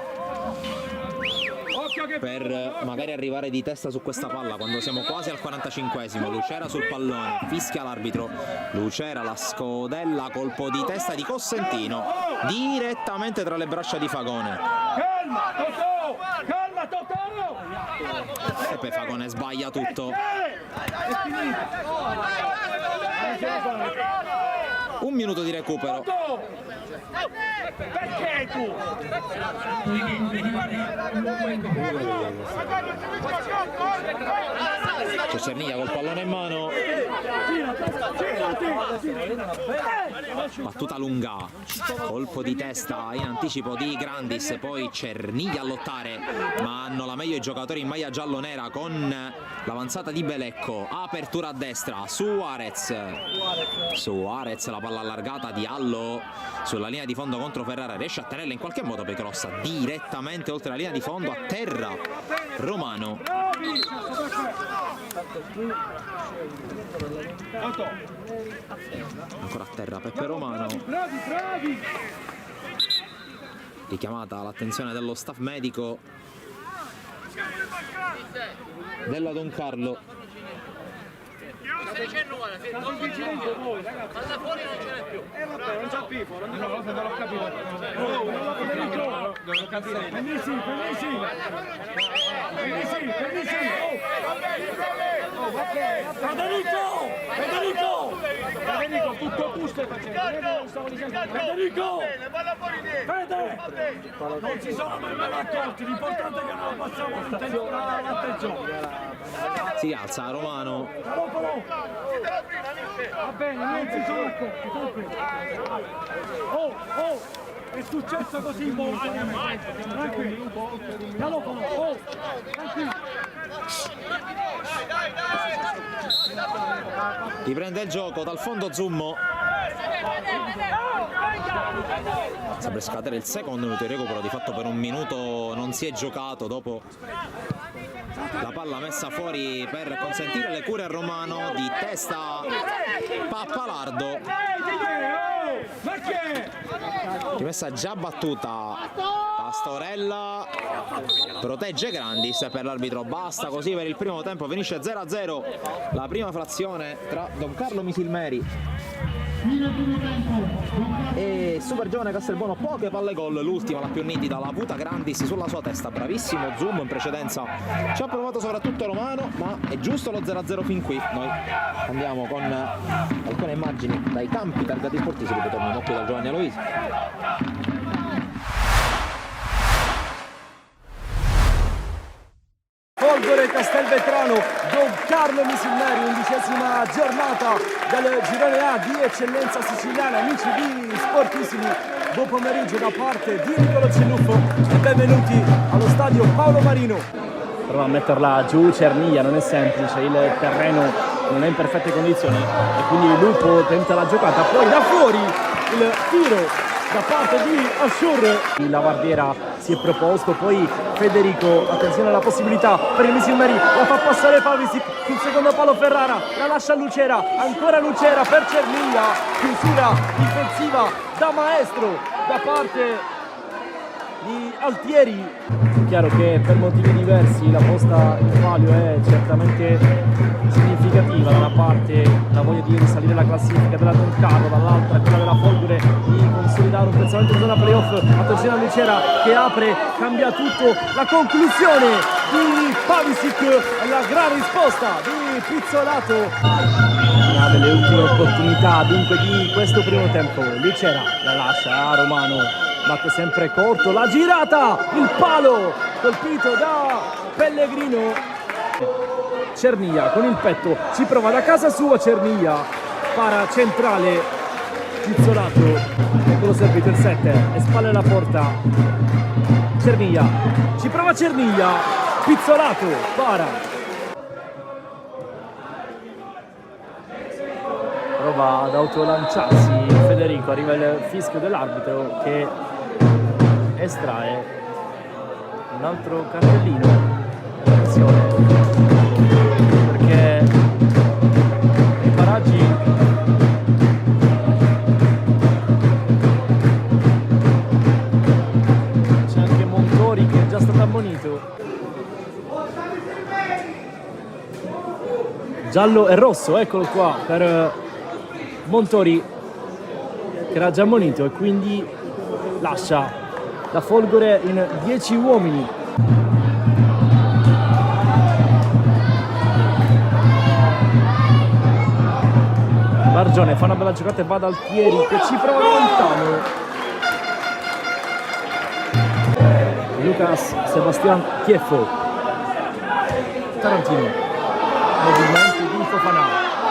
per magari arrivare di testa su questa palla quando siamo quasi al 45esimo. Lucera sul pallone, fischia l'arbitro, Lucera la scodella, colpo di testa di Costantino direttamente tra le braccia di Fagone. Calma Totò! E poi Fagone sbaglia tutto. Un minuto di recupero. Perché tu? C'è Cerniglia col pallone in mano. Battuta lunga, colpo di testa in anticipo di Grandis, poi Cerniglia a lottare, ma hanno la meglio i giocatori in maglia giallo-nera con l'avanzata di Belecco. Apertura a destra, Suarez, la palla allargata di Allo sulla linea di fondo contro Ferrara, riesce a tenerla in qualche modo, poi crossa direttamente oltre la linea di fondo a terra. Romano. Ancora a terra Peppe Romano. Richiamata l'attenzione dello staff medico della Don Carlo. Alla fuori non ce n'è più. Vabbè, non c'è pifo, non l'ho capito. Non l'ho capito. Federico, tutto giusto facendo. Federico! Fede! Non si sono mai accorti, l'importante è che non passiamo l'attenzione. Si alza Romano. Va bene, non si sono accorti. È successo così momentaneamente. Tranquillo. Galopolo, tranquillo. Riprende il gioco dal fondo Zummo. Sembra scadere il secondo minuto di recupero, di fatto per un minuto non si è giocato dopo la palla messa fuori per consentire le cure a Romano. Di testa Pappalardo, rimessa già battuta. Pastorella protegge Grandis, per l'arbitro basta così per il primo tempo, finisce 0-0 la prima frazione tra Don Carlo Misilmeri e Super Giovane Castelbuono. Poche palle gol, l'ultima, la più nitida, l'ha avuta Grandis sulla sua testa, bravissimo Zoom, in precedenza ci ha provato soprattutto Romano, ma è giusto lo 0-0 fin qui. Noi andiamo con alcune immagini dai campi targati sportivi, ritorniamo qui da Giovanni Aloisi. Folgore Castelvetrano, Don Carlo Misilmeri, 11ª giornata del girone A di eccellenza siciliana. Amici di Sportissimi, buon pomeriggio da parte di Nicolo Celluffo e benvenuti allo stadio Paolo Marino. prova a metterla giù Cerniglia, non è semplice, il terreno non è in perfette condizioni e quindi Lupo tenta la giocata, poi da fuori il tiro da parte di Ashur. Il Lavardiera si è proposto, poi Federico, attenzione alla possibilità per il Misilmeri, la fa passare Pavisic sul secondo palo, Ferrara la lascia a Lucera, ancora Lucera per Cerniglia, chiusura difensiva da maestro da parte di Altieri. Chiaro che per motivi diversi la posta in palio è certamente significativa, da una parte la voglia di risalire la classifica della Don Carlo, dall'altra quella della Folgore di consolidare un pensamento in zona playoff. Attenzione a Lucera che apre, cambia tutto, la conclusione di Pavisic e la gran risposta di Pizzolato. Una delle ultime opportunità dunque di questo primo tempo. Lucera la lascia a Romano, batte sempre corto, la girata, il palo colpito da Pellegrino. Cerniglia con il petto ci prova da casa sua, Cerniglia para centrale, Pizzolato, eccolo servito il 7 e spalle alla porta. Cerniglia ci prova, Cerniglia, Pizzolato para, prova ad autolanciarsi Federico, arriva il fischio dell'arbitro che estrae un altro cartellino. Attenzione, perché i paraggi c'è anche Montori che è già stato ammonito. Giallo e rosso, eccolo qua per Montori che era già ammonito e quindi lascia la Folgore in 10 uomini. Bargione fa una bella giocata e va da Altieri che ci prova lontano. Lucas Sebastian Chieffo, Tarantino, movimento di Fofana,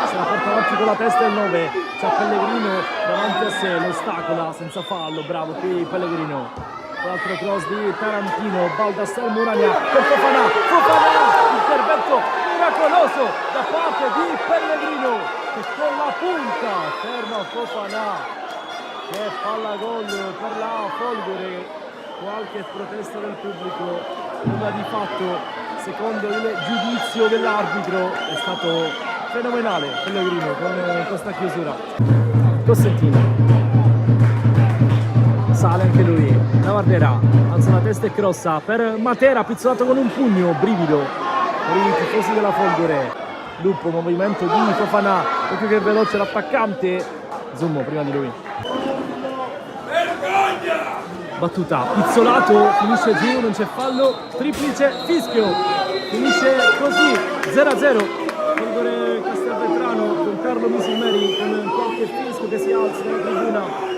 se la porta avanti con la testa il 9, c'è Pellegrino davanti a sé, lo ostacola senza fallo, bravo qui Pellegrino. L'altro cross di Tarantino, Baldassar Muragna per Fofana, intervento miracoloso da parte di Pellegrino che con la punta ferma Fofana, che palla gol per la Folgore. Qualche protesta del pubblico, nulla di fatto secondo il giudizio dell'arbitro. È stato fenomenale Pellegrino con questa chiusura. Cosentino sale anche lui, Lavardiera alza la testa e crossa per Matera, pizzolato con un pugno, brivido per i tifosi della Folgore. Lupo, movimento di Fofana, più che veloce l'attaccante, Zummo prima di lui. Battuta, pizzolato, finisce giù, non c'è fallo, triplice, fischio, finisce così, 0-0. Folgore Castelvetrano, Don Carlo Misilmeri con qualche fischio che si alza nella tribuna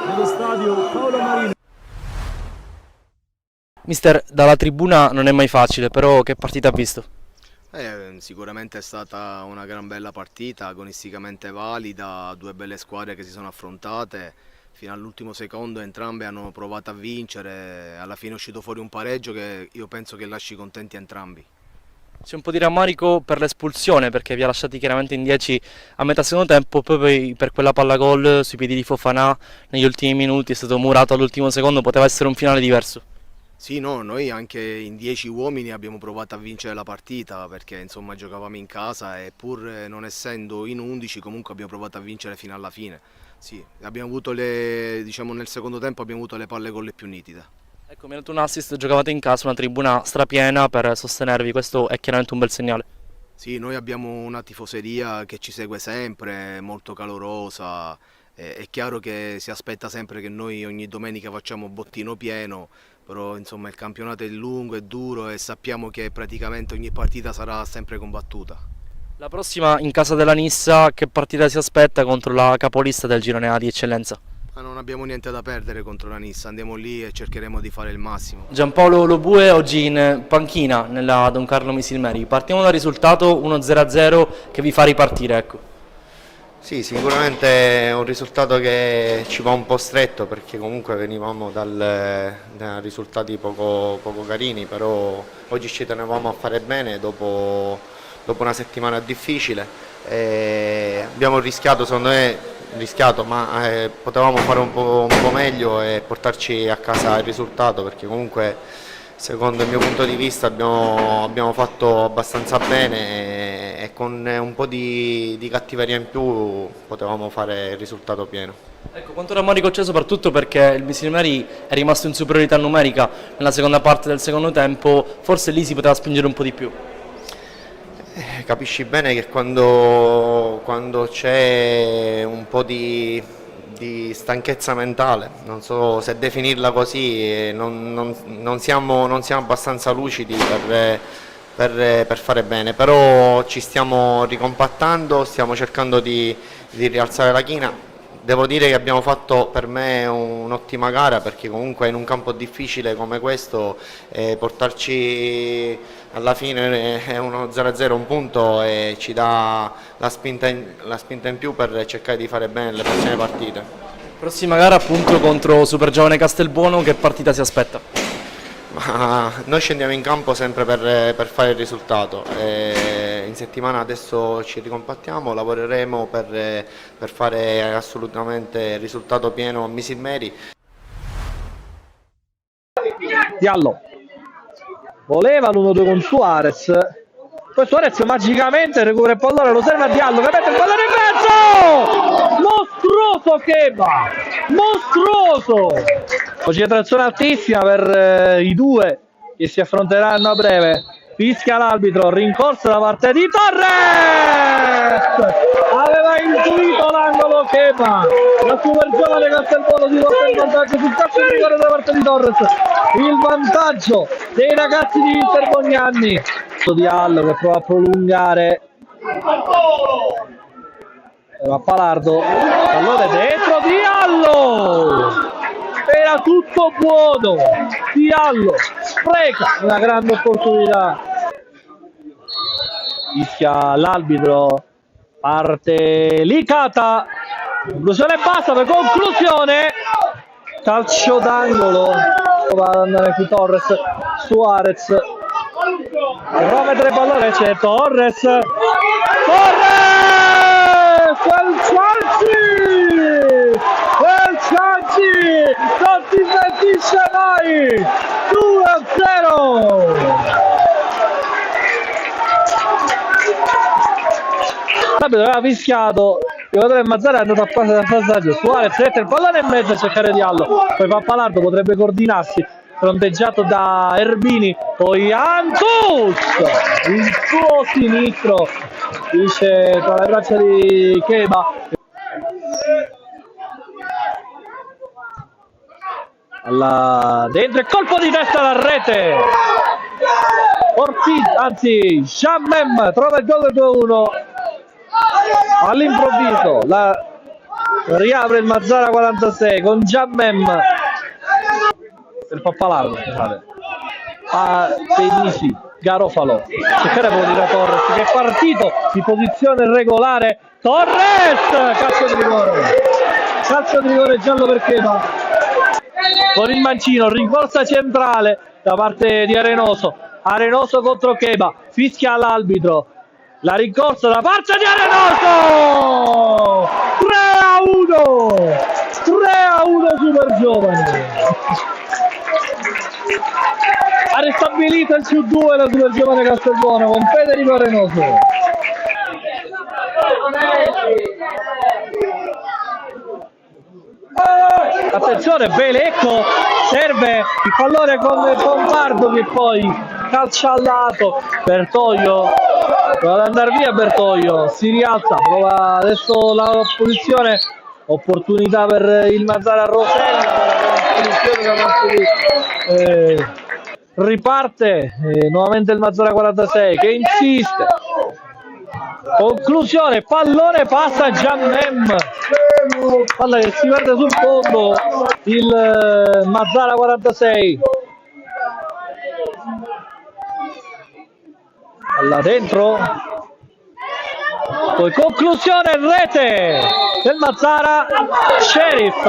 dello stadio Paolo Marino. Mister, dalla tribuna non è mai facile, però che partita ha visto? Sicuramente è stata una gran bella partita, agonisticamente valida, due belle squadre che si sono affrontate. Fino all'ultimo secondo entrambe hanno provato a vincere, alla fine è uscito fuori un pareggio che io penso che lasci contenti entrambi. C'è un po' di rammarico per l'espulsione perché vi ha lasciati chiaramente in 10 a metà secondo tempo, poi per quella palla gol sui piedi di Fofana negli ultimi minuti è stato murato all'ultimo secondo, poteva essere un finale diverso. Sì, no, noi anche in 10 uomini abbiamo provato a vincere la partita perché insomma giocavamo in casa e pur non essendo in 11 comunque abbiamo provato a vincere fino alla fine. Sì, abbiamo avuto diciamo nel secondo tempo abbiamo avuto le palle gol le più nitide. Ecco, mi ha dato un assist, giocavate in casa, una tribuna strapiena per sostenervi, questo è chiaramente un bel segnale. Sì, noi abbiamo una tifoseria che ci segue sempre, molto calorosa, è chiaro che si aspetta sempre che noi ogni domenica facciamo bottino pieno, però insomma il campionato è lungo, è duro e sappiamo che praticamente ogni partita sarà sempre combattuta. La prossima in casa della Nissa, che partita si aspetta contro la capolista del girone A di eccellenza? Ma non abbiamo niente da perdere contro la Nissa, andiamo lì e cercheremo di fare il massimo. Giampaolo Lobue oggi in panchina nella Don Carlo Misilmeri, partiamo dal risultato 1-0-0 che vi fa ripartire, ecco. Sì, sicuramente è un risultato che ci va un po' stretto perché comunque venivamo da risultati poco carini, però oggi ci tenevamo a fare bene dopo una settimana difficile. Abbiamo rischiato, secondo me, ma potevamo fare un po' meglio e portarci a casa il risultato perché comunque secondo il mio punto di vista abbiamo fatto abbastanza bene e con un po' di cattiveria in più potevamo fare il risultato pieno. Ecco, quanto rammarico c'è soprattutto perché il Misilmeri è rimasto in superiorità numerica nella seconda parte del secondo tempo, forse lì si poteva spingere un po' di più. Capisci bene che quando c'è un po' di stanchezza mentale, non so se definirla così, non siamo abbastanza lucidi per fare bene, però ci stiamo ricompattando, stiamo cercando di rialzare la china. Devo dire che abbiamo fatto per me un'ottima gara perché comunque in un campo difficile come questo portarci alla fine è uno 0-0, un punto e ci dà la spinta in più per cercare di fare bene le prossime partite. Prossima gara appunto contro Super Giovane Castelbuono, che partita si aspetta? Ma noi scendiamo in campo sempre per fare il risultato. In settimana adesso ci ricompattiamo, lavoreremo per fare assolutamente il risultato pieno a Misilmeri. Diallo voleva l'1-2 con Suarez, poi Suarez magicamente recupera il pallone, lo serve a Diallo che mette il pallone in mezzo, mostruoso Keba, mostruoso, concentrazione altissima per i due che si affronteranno a breve. Fischia l'arbitro, rincorsa da parte di Torres, aveva intuito l'angolo Keba, la super giovane Castelbuono si porta il vantaggio sul calcio di rigore da parte di Torres, il vantaggio dei ragazzi di Interbognanni. Diallo che prova a prolungare, va Palardo, pallone dentro, Diallo, era tutto buono, Diallo spreca una grande opportunità. Fischia l'arbitro, parte Licata, conclusione basta per conclusione, calcio d'angolo, va ad andare qui Torres, Suarez prova a mettere il pallone, c'è Torres, quel Cianci non ti smentisce mai, 2-0. Aveva fischiato, il giocatore Mazzara è andato a passaggio, Suarez mette il pallone in mezzo a cercare Diallo, poi Pappalardo potrebbe coordinarsi, fronteggiato da Erbini, poi Antus, il suo sinistro dice tra le braccia di Keba. Dentro il colpo di testa alla rete, Ortiz, anzi Shammem trova il gol 2-1 all'improvviso, riapre il Mazzara 46 con Shammem per Pappalardo, scusate, a Penisi, Garofalo, cercare di dire Torres che è partito di posizione regolare, Torres, calcio di rigore giallo per Keba, con il mancino, rincorsa centrale da parte di Arenoso contro Keba, fischia l'arbitro, la rincorsa da parte di Arenoso, 3-1 Super Giovane, ha ristabilito il +2 la Super Giovane Castelbuono con Federico Arenoso. Attenzione, Belecco, serve il pallone con Pompardo che poi calcia al lato, Bertoglio prova ad andare via, Bertoglio si rialza, prova adesso la posizione, opportunità per il Mazzara Rosella, riparte nuovamente il Mazzara 46 che insiste, conclusione, pallone passa a Giannem, palla che si perde sul fondo, il Mazzara 46, palla dentro, poi conclusione, rete del Mazara. Sheriff.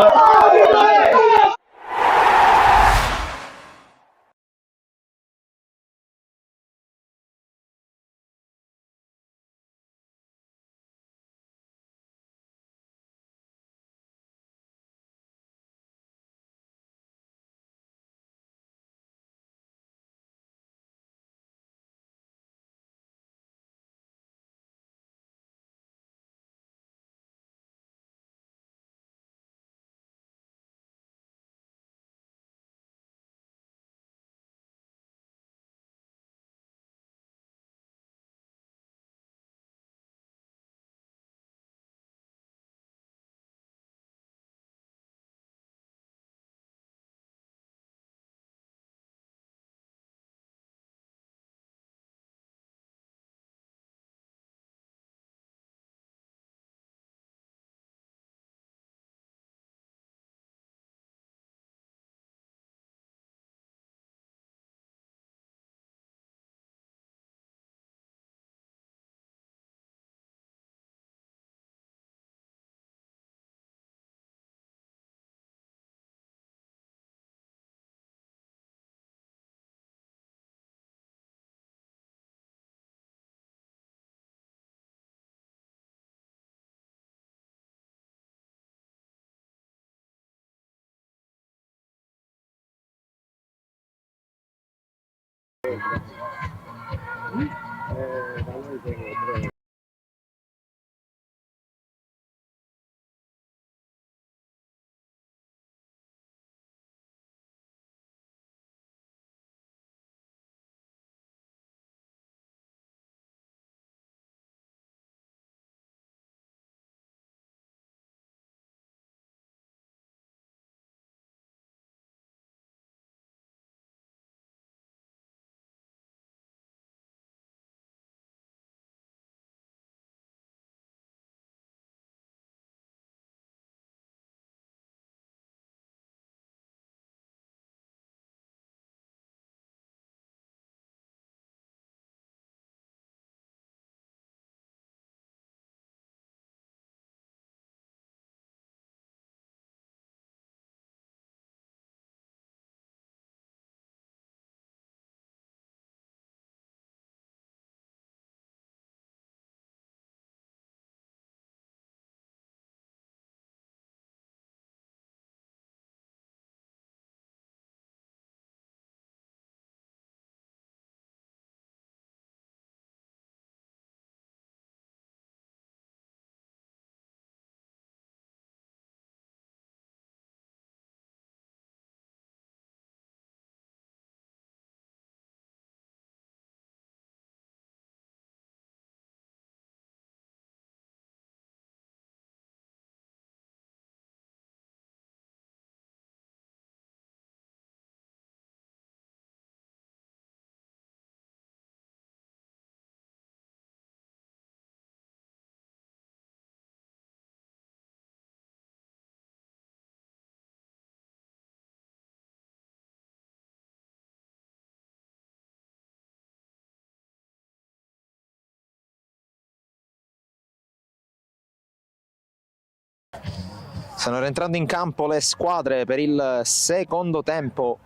Stanno rientrando in campo le squadre per il secondo tempo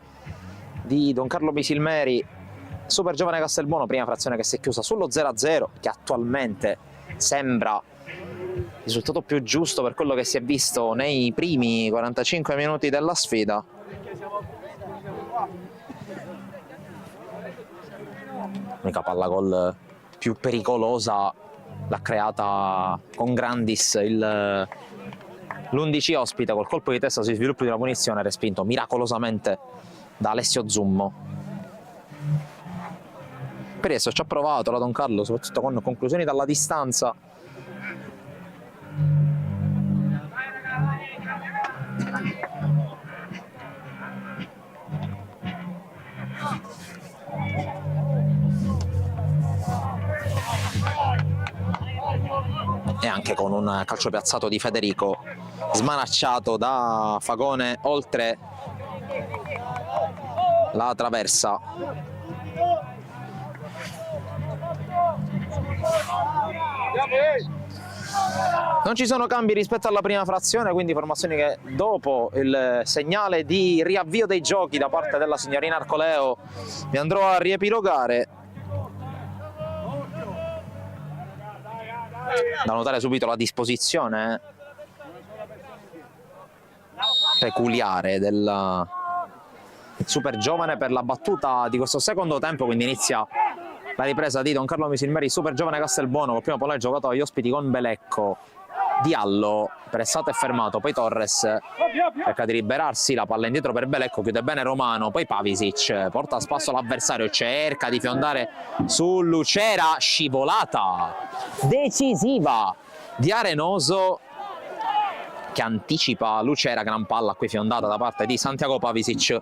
di Don Carlo Bisilmeri. Super Giovane Castelbuono, prima frazione che si è chiusa sullo 0-0, che attualmente sembra il risultato più giusto per quello che si è visto nei primi 45 minuti della sfida. L'unica palla gol più pericolosa l'ha creata con Grandis l'11 ospite, col colpo di testa sui sviluppi di una punizione respinto miracolosamente da Alessio Zummo. Per adesso ci ha provato la Don Carlo, soprattutto con conclusioni dalla distanza. E anche con un calcio piazzato di Federico, smanacciato da Fagone oltre la traversa. Non ci sono cambi rispetto alla prima frazione, quindi formazioni che dopo il segnale di riavvio dei giochi da parte della signorina Arcoleo vi andrò a riepilogare. Da notare subito la disposizione peculiare del super giovane per la battuta di questo secondo tempo, quindi inizia la ripresa di Don Carlo Misilmeri, super giovane Castelbuono, col primo pallone giocato agli ospiti con Belecco, Diallo pressato e fermato, poi Torres cerca di liberarsi, la palla indietro per Belecco, chiude bene Romano, poi Pavisic porta a spasso l'avversario, cerca di fiondare su Lucera, scivolata decisiva di Arenoso che anticipa Lucera, gran palla qui fiondata da parte di Santiago Pavisic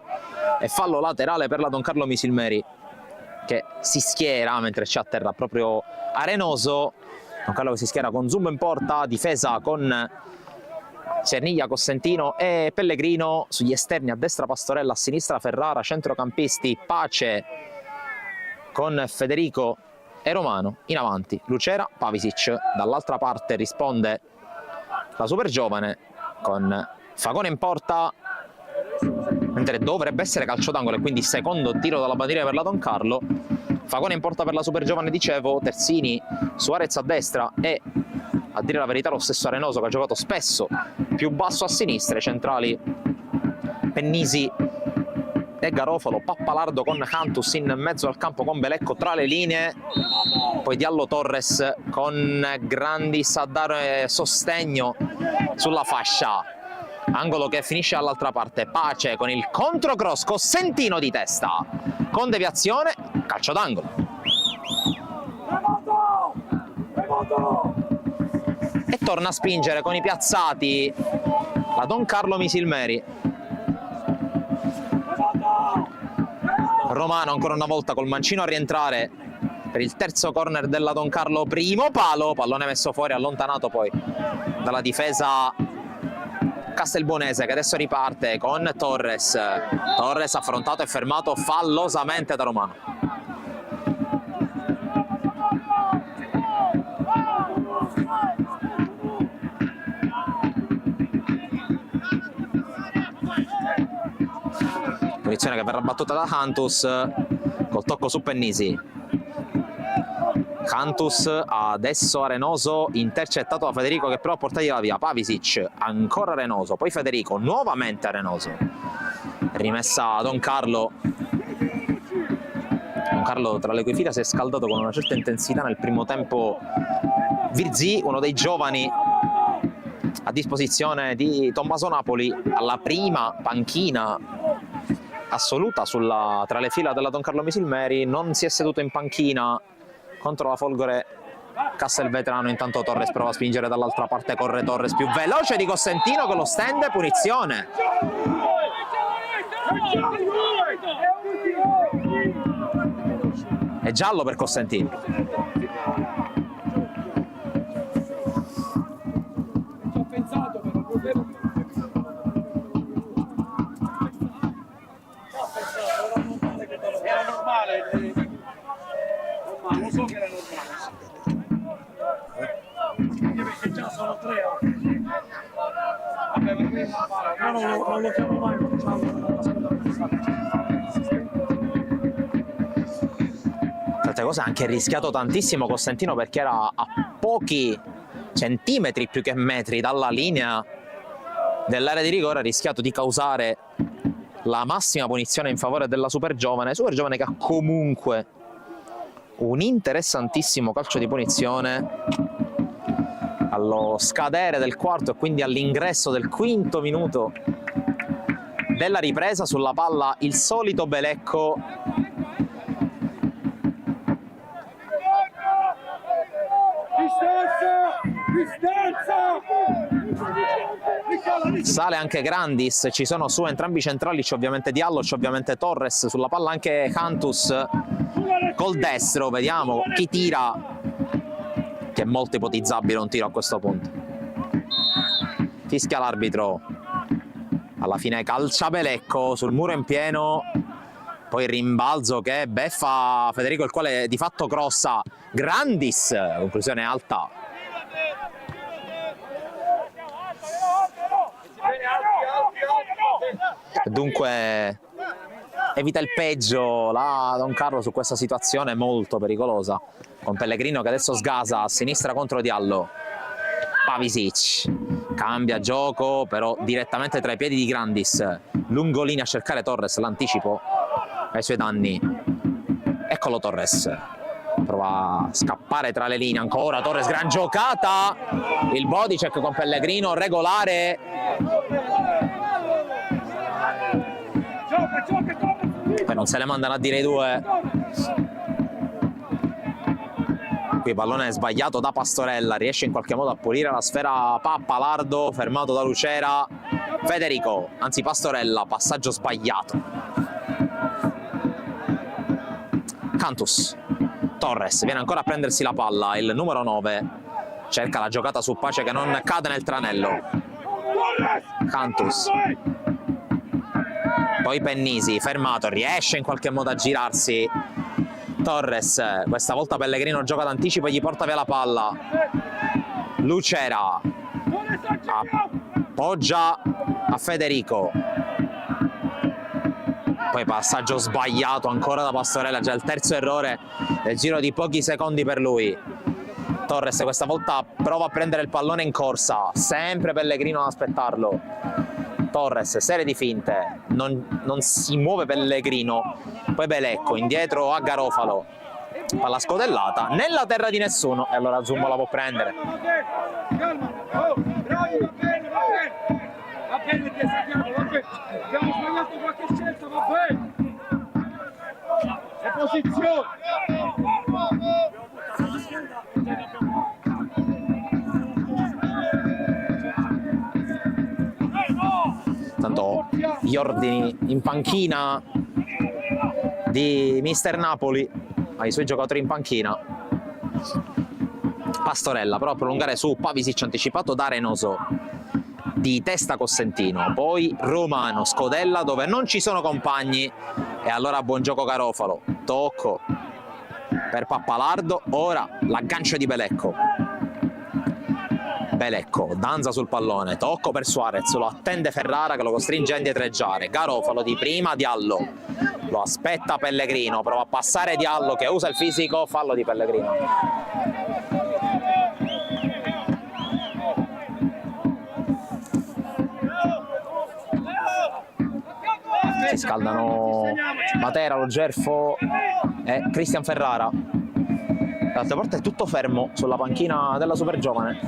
e fallo laterale per la Don Carlo Misilmeri che si schiera mentre c'è a terra proprio Arenoso. Don Carlo che si schiera con Zumbo in porta, difesa con Cerniglia, Costantino e Pellegrino, sugli esterni a destra Pastorella, a sinistra Ferrara, centrocampisti Pace con Federico e Romano, in avanti Lucera, Pavisic, dall'altra parte risponde la super giovane con Fagone in porta, mentre dovrebbe essere calcio d'angolo e quindi secondo tiro dalla bandiera per la Don Carlo. Fagone in porta per la super giovane, dicevo, Terzini, Suarez a destra e, a dire la verità, lo stesso Arenoso che ha giocato spesso più basso a sinistra, i centrali Pennisi e Garofalo, Pappalardo con Cantus in mezzo al campo con Belecco tra le linee, poi Diallo Torres con Grandis a dare sostegno sulla fascia, angolo che finisce dall'altra parte, Pace con il controcross, Costantino di testa con deviazione, calcio d'angolo. E torna a spingere con i piazzati la Don Carlo Misilmeri. Romano ancora una volta col mancino a rientrare per il terzo corner della Don Carlo, primo palo, pallone messo fuori, allontanato poi dalla difesa castelbuonese che adesso riparte con Torres. Torres affrontato e fermato fallosamente da Romano. Punizione che verrà battuta da Cantus col tocco su Pennisi. Cantus adesso Arenoso, intercettato da Federico che però portagli via. Pavisic, ancora Arenoso, poi Federico, nuovamente Arenoso. Rimessa a Don Carlo. Don Carlo tra le cui fila si è scaldato con una certa intensità nel primo tempo Virzì, uno dei giovani a disposizione di Tommaso Napoli, alla prima panchina assoluta tra le fila della Don Carlo Misilmeri. Non si è seduto in panchina contro la Folgore Castelvetrano, intanto Torres prova a spingere dall'altra parte, corre Torres più veloce di Costantino che lo stende, punizione. È giallo per Costantino. Non lo chiamo mai. Tante cose, ha anche rischiato tantissimo Costantino perché era a pochi centimetri più che metri dalla linea dell'area di rigore, ha rischiato di causare la massima punizione in favore della super giovane che ha comunque un interessantissimo calcio di punizione allo scadere del quarto e quindi all'ingresso del quinto minuto della ripresa. Sulla palla il solito Belecco. Sale anche Grandis, ci sono su entrambi i centrali, c'è ovviamente Diallo, c'è ovviamente Torres, sulla palla anche Cantus col destro, vediamo chi tira, che è molto ipotizzabile un tiro a questo punto. Fischia l'arbitro, alla fine calcia Belecco sul muro in pieno, poi rimbalzo che beffa Federico, il quale di fatto crossa Grandis, conclusione alta Dunque evita il peggio la Don Carlo su questa situazione molto pericolosa, con Pellegrino che adesso sgasa a sinistra contro Diallo. Pavisic cambia gioco però direttamente tra i piedi di Grandis, Lungolini a cercare Torres, l'anticipo ai suoi danni. Eccolo Torres, prova a scappare tra le linee, ancora Torres, gran giocata, il body check con Pellegrino regolare. Poi non se le mandano a dire i due. Qui pallone sbagliato da Pastorella, riesce in qualche modo a pulire la sfera Pappalardo, fermato da Lucera. Federico, anzi Pastorella, passaggio sbagliato. Cantus, Torres viene ancora a prendersi la palla, il numero 9 cerca la giocata su Pace che non cade nel tranello. Cantus, poi Pennisi, fermato, riesce in qualche modo a girarsi. Torres, questa volta Pellegrino gioca d'anticipo e gli porta via la palla. Lucera appoggia a Federico, poi passaggio sbagliato ancora da Pastorella, già il terzo errore nel giro di pochi secondi per lui. Torres questa volta prova a prendere il pallone in corsa, sempre Pellegrino ad aspettarlo. Torres, serie di finte, non si muove Pellegrino, poi Belecco indietro a Garofalo, palla scodellata nella terra di nessuno e allora Zumbo la può prendere. Va bene, abbiamo sbagliato qualche scelta, va bene. Le posizioni. Tanto gli ordini in panchina di Mister Napoli ai suoi giocatori in panchina. Pastorella però a prolungare su Pavisic anticipato da Reynoso, di testa Cosentino, poi Romano, Scodella dove non ci sono compagni e allora buon gioco Garofalo, tocco per Pappalardo, ora l'aggancio di Belecco. Belecco danza sul pallone, tocco per Suarez, lo attende Ferrara che lo costringe a indietreggiare. Garofalo di prima, Diallo lo aspetta Pellegrino, prova a passare Diallo che usa il fisico, fallo di Pellegrino. Si scaldano Matera, Lo Gerfo e Cristian Ferrara. D'altra parte è tutto fermo sulla panchina della Supergiovane.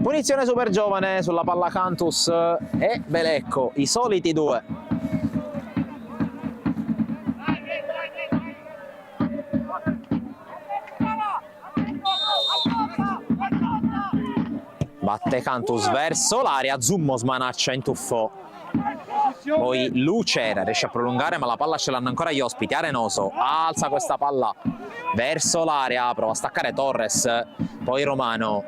Punizione Supergiovane sulla palla Cantus e Belecco, i soliti due. Batte Cantus verso l'area, Zummo smanaccia in tuffo. Poi Lucera riesce a prolungare ma la palla ce l'hanno ancora gli ospiti. Arenoso alza questa palla verso l'area, prova a staccare Torres, poi Romano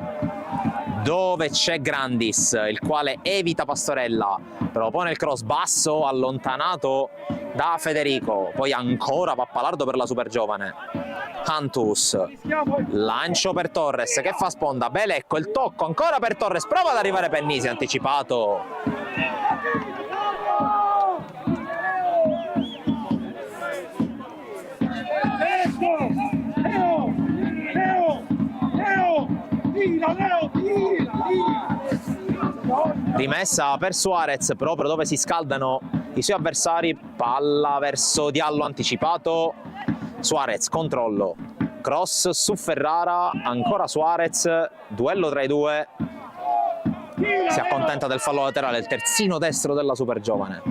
dove c'è Grandis, il quale evita Pastorella, propone il cross basso allontanato da Federico, poi ancora Pappalardo per la Supergiovane. Cantus, lancio per Torres che fa sponda, Belecco, il tocco ancora per Torres, prova ad arrivare Pennisi, anticipato. Rimessa per Suarez proprio dove si scaldano i suoi avversari, palla verso Diallo anticipato, Suarez controllo, cross su Ferrara, ancora Suarez, duello tra i due, si accontenta del fallo laterale, il terzino destro della Supergiovane.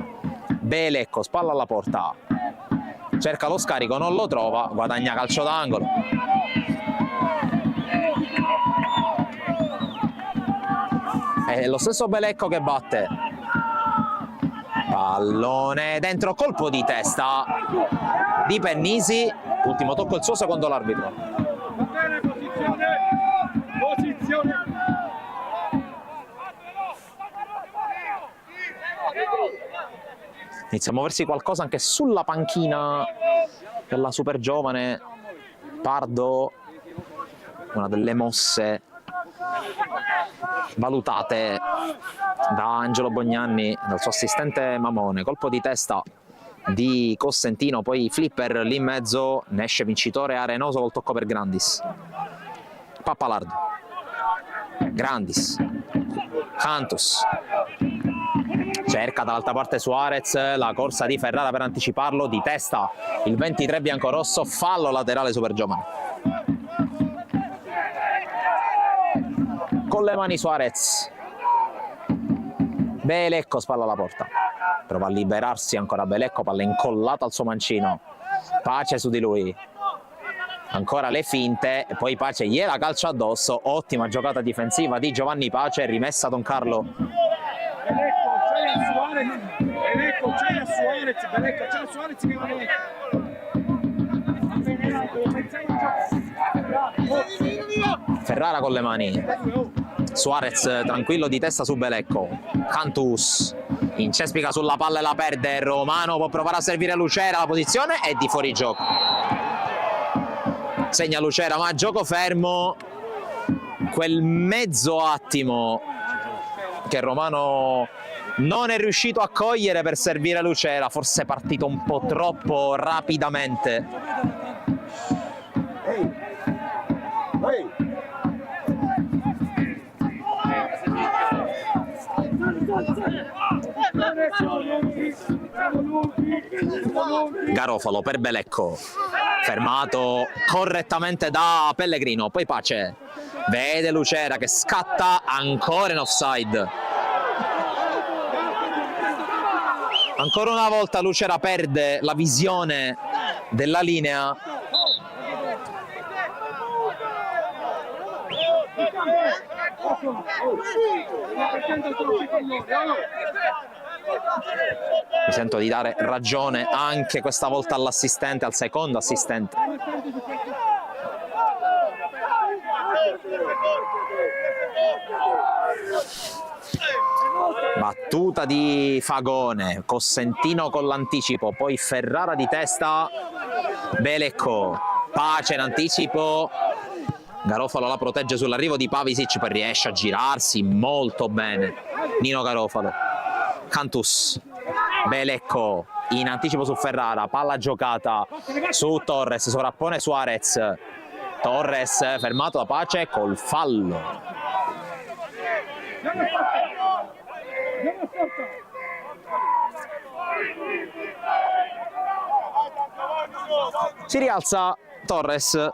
Belecco, spalla alla porta, cerca lo scarico, non lo trova, guadagna calcio d'angolo. È lo stesso Belecco che batte, pallone dentro, colpo di testa di Pennisi, ultimo tocco il suo secondo l'arbitro. Inizia a muoversi qualcosa anche sulla panchina della super giovane. Pardo, una delle mosse valutate da Angelo Bognanni, dal suo assistente Mamone. Colpo di testa di Cossentino, poi flipper lì in mezzo, ne esce vincitore Arenoso col tocco per Grandis. Pappalardo, Grandis, Cantus, cerca dall'altra parte Suarez, la corsa di Ferrara per anticiparlo, di testa il 23 biancorosso, fallo laterale super giovane. Con le mani Suarez, Belecco spalla alla porta, prova a liberarsi ancora Belecco, palla incollata al suo mancino, Pace su di lui, ancora le finte e poi Pace gliela calcia addosso. Ottima giocata difensiva di Giovanni Pace, rimessa Don Carlo. Ferrara con le mani, Suarez tranquillo di testa su Belecco, Cantus incespica sulla palla e la perde, Romano può provare a servire Lucera, la posizione è di fuorigioco, segna Lucera ma gioco fermo. Quel mezzo attimo che Romano non è riuscito a cogliere per servire Lucera, forse è partito un po' troppo rapidamente. Garofalo per Belecco, fermato correttamente da Pellegrino, poi Pace vede Lucera che scatta ancora in offside. Ancora una volta Lucera perde la visione della linea. Mi sento di dare ragione anche questa volta all'assistente, al secondo assistente. Battuta di Fagone, Cossentino con l'anticipo, poi Ferrara di testa, Belecco, Pace in anticipo, Garofalo la protegge sull'arrivo di Pavisic, poi riesce a girarsi molto bene Nino Garofalo. Cantus, Belecco in anticipo su Ferrara, palla giocata su Torres, sovrappone Suarez, Torres fermato da Pace col fallo. Si rialza Torres.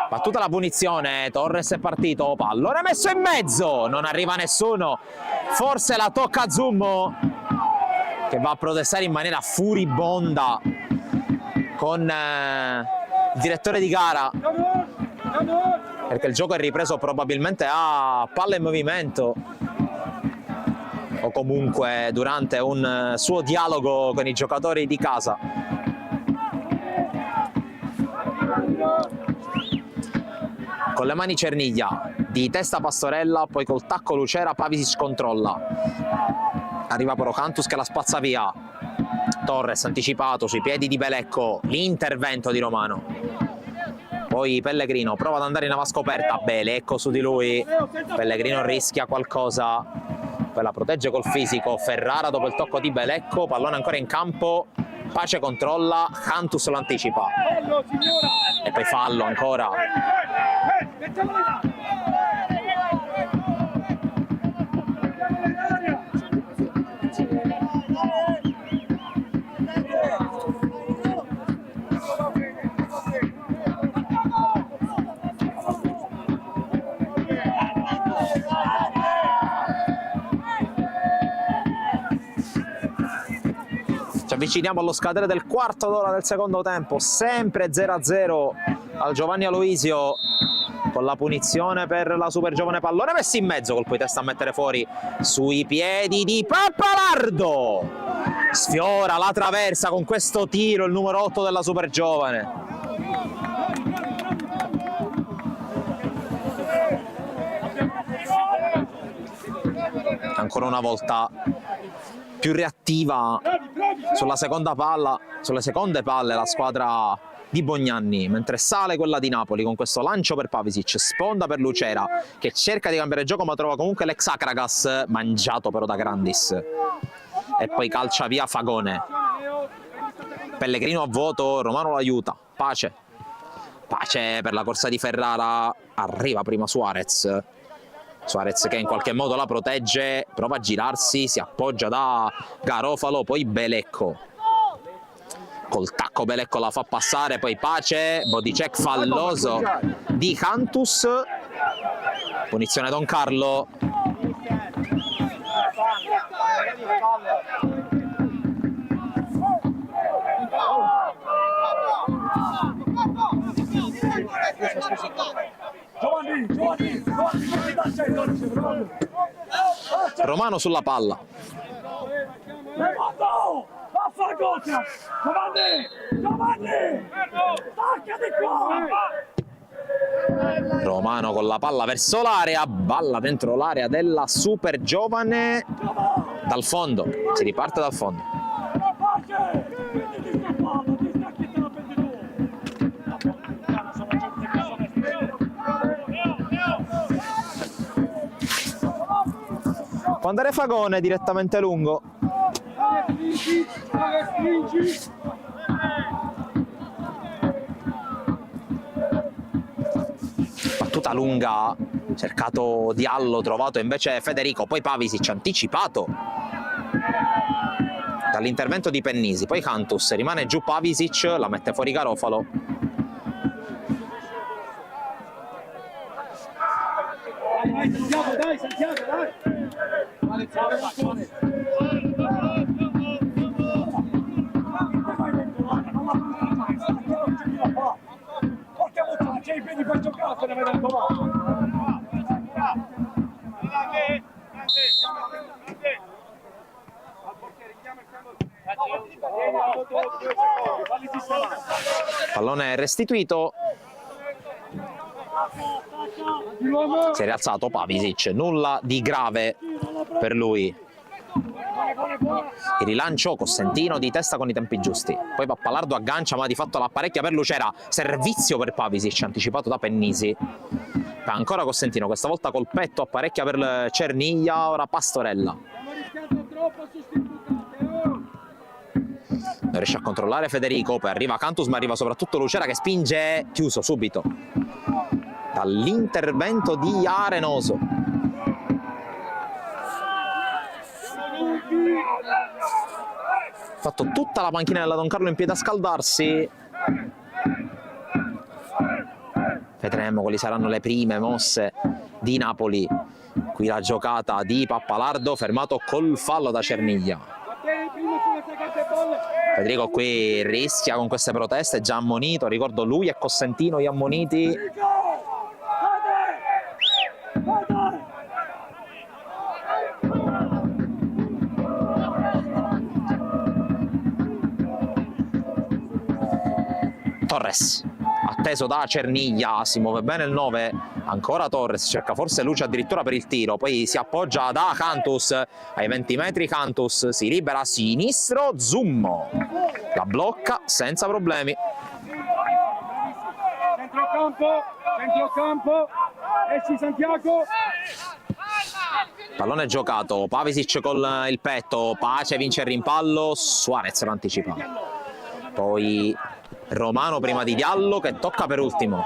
Battuta la punizione, Torres è partito, pallone messo in mezzo, non arriva nessuno, forse la tocca Zummo che va a protestare in maniera furibonda con il direttore di gara, perché il gioco è ripreso probabilmente a palla in movimento o comunque durante un suo dialogo con i giocatori di casa. Con le mani Cerniglia, di testa Pastorella, poi col tacco Lucera, Pavisic controlla. Arriva però Cantus che la spazza via. Torres anticipato sui piedi di Belecco, l'intervento di Romano. Poi Pellegrino prova ad andare in ava scoperta, Belecco su di lui. Pellegrino rischia qualcosa, poi la protegge col fisico. Ferrara dopo il tocco di Belecco, pallone ancora in campo. Pace controlla, Cantus lo anticipa. E poi fallo ancora. Ci avviciniamo allo scadere del quarto d'ora del secondo tempo, sempre 0-0 al Giovanni Aloisio, con la punizione per la super giovane, pallone messo in mezzo, colpo di testa a mettere fuori sui piedi di Pappalardo. Sfiora la traversa con questo tiro il numero 8 della super giovane. ancora una volta più reattiva sulla seconda palla, sulle seconde palle la squadra di Bognanni, mentre sale quella di Napoli con questo lancio per Pavisic, sponda per Lucera che cerca di cambiare gioco ma trova comunque l'ex Akragas, mangiato però da Grandis, e poi calcia via Fagone. Pellegrino a vuoto, Romano lo aiuta, Pace per la corsa di Ferrara, arriva prima Suarez che in qualche modo la protegge, prova a girarsi, si appoggia da Garofalo, poi Belecco. Col tacco Belecco la fa passare, poi Pace, body check falloso di Cantus, punizione Don Carlo. Romano sulla palla. Romano con la palla verso l'area, balla dentro l'area della Super Giovane, dal fondo, si riparte dal fondo. Può andare Fagone direttamente lungo. Battuta lunga, cercato Diallo, trovato invece Federico, poi Pavisic anticipato dall'intervento di Pennisi, poi Cantus, rimane giù Pavisic, la mette fuori Garofalo. Dai Santiago, dai! C'è i piedi per giocare, se ne vede ancora. Pallone restituito. Si è rialzato Pavisic, nulla di grave per lui. Il rilancio Costantino di testa con i tempi giusti, poi Pappalardo aggancia ma di fatto l'apparecchia per Lucera, servizio per Pavisic anticipato da Pennisi, ancora Costantino, questa volta col petto apparecchia per Cerniglia, ora Pastorella. Non riesce a controllare Federico, poi arriva Cantus ma arriva soprattutto Lucera che spinge, chiuso subito dall'intervento di Arenoso. Fatto tutta la panchina della Don Carlo in piedi a scaldarsi. Vedremo quali saranno le prime mosse di Napoli. Qui la giocata di Pappalardo, fermato col fallo da Cerniglia. Federico qui rischia con queste proteste, già ammonito, ricordo lui e Costantino gli ammoniti. Torres, atteso da Cerniglia, si muove bene il 9, ancora Torres, cerca forse luce addirittura per il tiro, poi si appoggia da Cantus, ai 20 metri Cantus, si libera a sinistro, Zummo, la blocca senza problemi. Centrocampo, esci Santiago. Pallone giocato, Pavisic con il petto, Pace vince il rimpallo, Suarez lo anticipa. Poi Romano prima di Diallo che tocca per ultimo.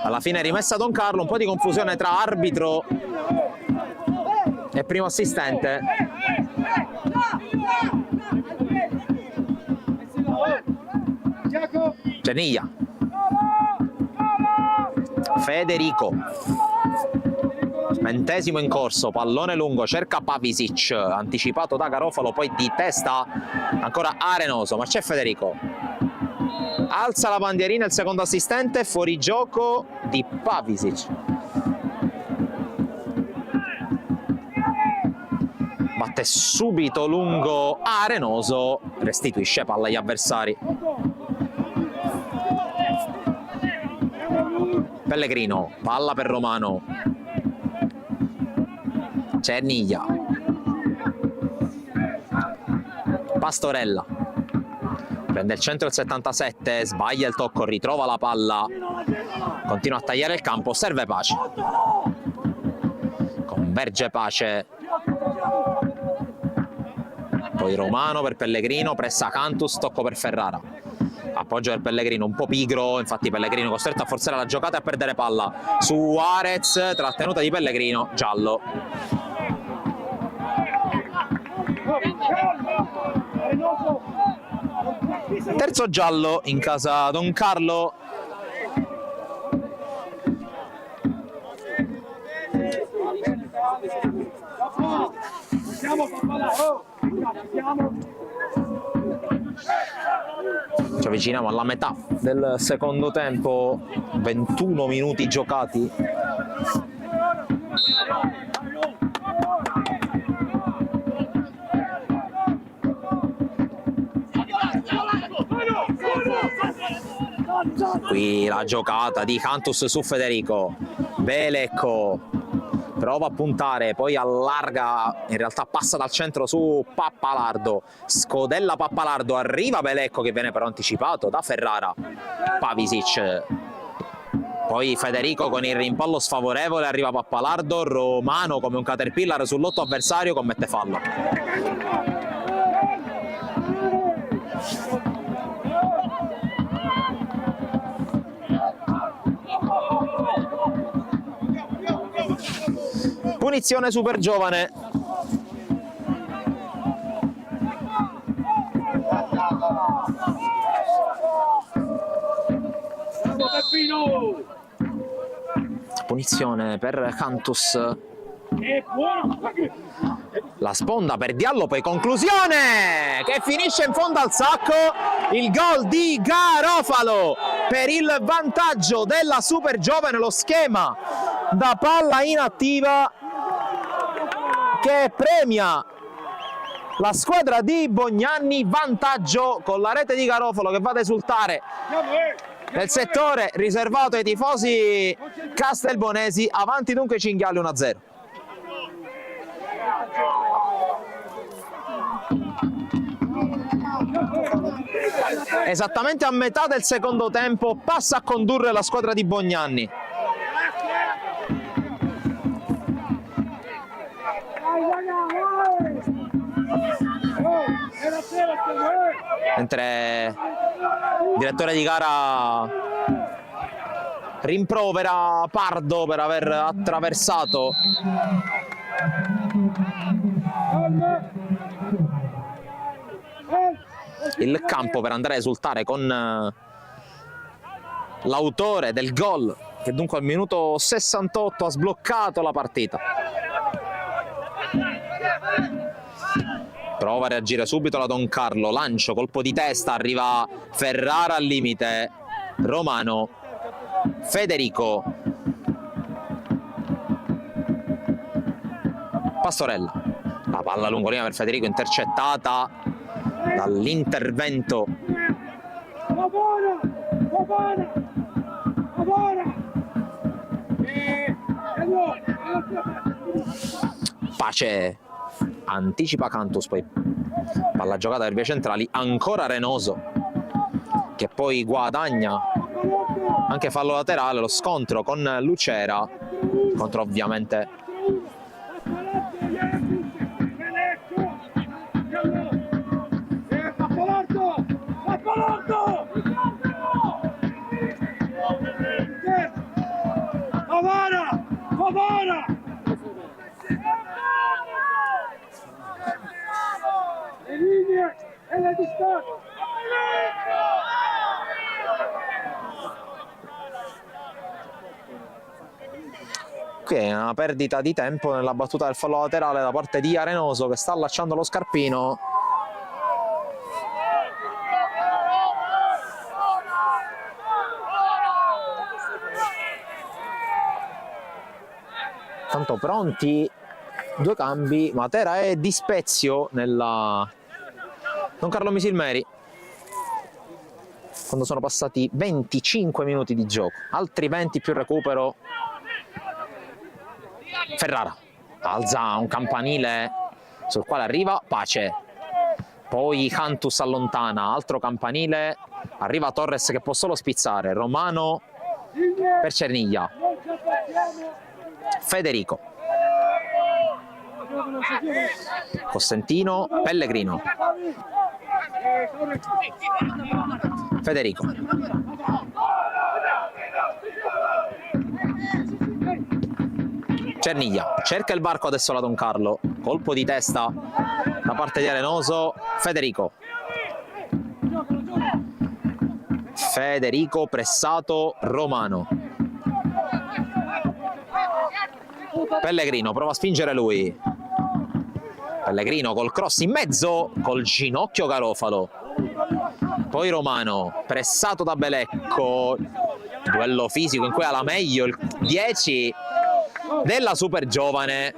Alla fine rimessa Don Carlo, un po' di confusione tra arbitro e primo assistente. Cerniglia, Federico, 20° in corso, pallone lungo, cerca Pavisic, anticipato da Garofalo, poi di testa ancora Arenoso, ma c'è Federico, alza la bandierina il secondo assistente, fuori gioco di Pavisic. batte subito lungo Arenoso, restituisce palla agli avversari. Pellegrino, palla per Romano, Cerniglia, Pastorella, prende il centro il 77, sbaglia il tocco, ritrova la palla, continua a tagliare il campo, serve Pace, converge Pace, poi Romano per Pellegrino, pressa Cantus, tocco per Ferrara, appoggio per Pellegrino un po' pigro, infatti Pellegrino costretto a forzare la giocata e a perdere palla su Arez, trattenuta di Pellegrino, giallo. Terzo giallo in casa Don Carlo. Ci avviciniamo alla metà del secondo tempo, 21 minuti giocati. Qui la giocata di Cantus su Federico, Belecco prova a puntare, poi allarga, in realtà passa dal centro su Pappalardo, scodella Pappalardo, arriva Belecco che viene però anticipato da Ferrara, Pavisic, poi Federico con il rimpallo sfavorevole, arriva Pappalardo, Romano come un caterpillar sull'otto avversario commette fallo. Punizione super giovane. Punizione per Cantus. La sponda per Diallo, poi conclusione che finisce in fondo al sacco, il gol di Garofalo per il vantaggio della super giovane, lo schema da palla inattiva che premia la squadra di Bognanni, vantaggio con la rete di Garofalo che va ad esultare nel settore riservato ai tifosi castelbonesi, avanti dunque i cinghiali 1-0. Esattamente a metà del secondo tempo passa a condurre la squadra di Bognanni. Mentre il direttore di gara rimprovera Pardo per aver attraversato il campo per andare a esultare con l'autore del gol che dunque al minuto 68 ha sbloccato la partita. Prova a reagire subito la Don Carlo, lancio, colpo di testa, arriva Ferrara al limite, Romano, Federico, Pastorella, la palla lungolina per Federico intercettata dall'intervento Pace, anticipa Cantus, poi palla giocata per vie centrali, ancora Renoso che poi guadagna anche fallo laterale, lo scontro con Lucera contro ovviamente le linee e le distanze. Qui è una perdita di tempo nella battuta del fallo laterale da parte di Arenoso che sta allacciando lo scarpino. Tanto pronti Due cambi, Matera e Di Spezio nella Don Carlo Misilmeri, quando sono passati 25 minuti di gioco, altri 20 più recupero. Ferrara alza un campanile sul quale arriva Pace, poi Cantus allontana, altro campanile, arriva Torres che può solo spizzare, Romano per Cerniglia, Federico, Costantino, Pellegrino, Federico, Cerniglia, cerca il varco adesso la Don Carlo, colpo di testa da parte di Arenoso, Federico, pressato, Romano, Pellegrino prova a spingere lui, Pellegrino col cross in mezzo, col ginocchio Garofalo, poi Romano, pressato da Belecco, duello fisico in cui ha la meglio il 10 della super giovane.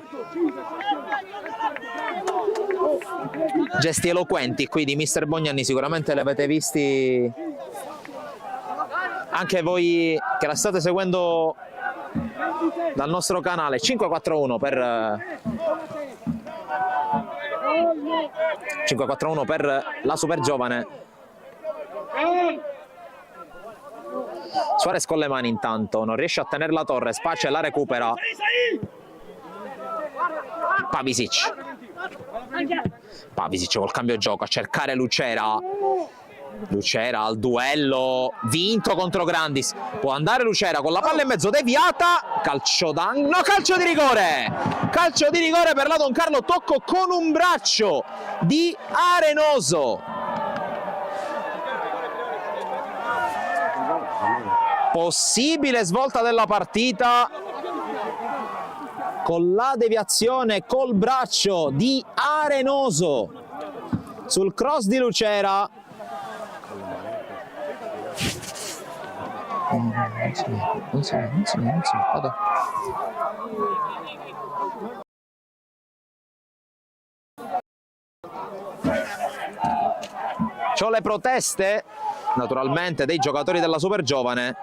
Gesti eloquenti qui di mister Bognanni, sicuramente li avete visti anche voi che la state seguendo dal nostro canale. 5-4-1 per la super giovane. Suarez con le mani intanto, non riesce a tenere la Torres, Pace la recupera. Pavisic col cambio gioco a cercare Lucera. Lucera al duello, vinto contro Grandis. Può andare Lucera con la palla in mezzo, deviata. Calcio di rigore! Calcio di rigore per la Don Carlo, tocco con un braccio di Arenoso. Possibile svolta della partita con la deviazione col braccio di Arenoso sul cross di Lucera. Non si vede. C'ho le proteste naturalmente dei giocatori della super giovane.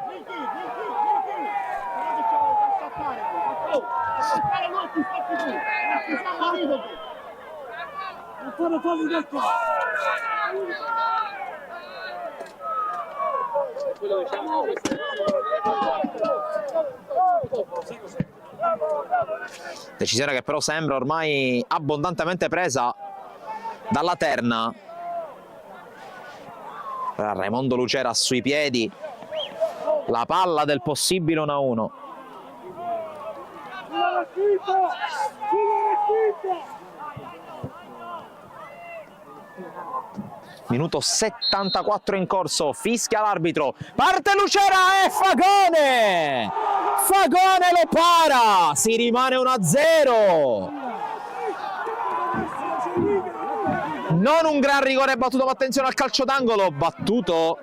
Decisione che però sembra ormai abbondantemente presa dalla terna. Raimondo Lucera sui piedi, la palla del possibile 1-1. Minuto 74 in corso, fischia l'arbitro, parte Lucera e Fagone! Fagone lo para, si rimane 1-0. Non un gran rigore battuto, ma attenzione al calcio d'angolo, battuto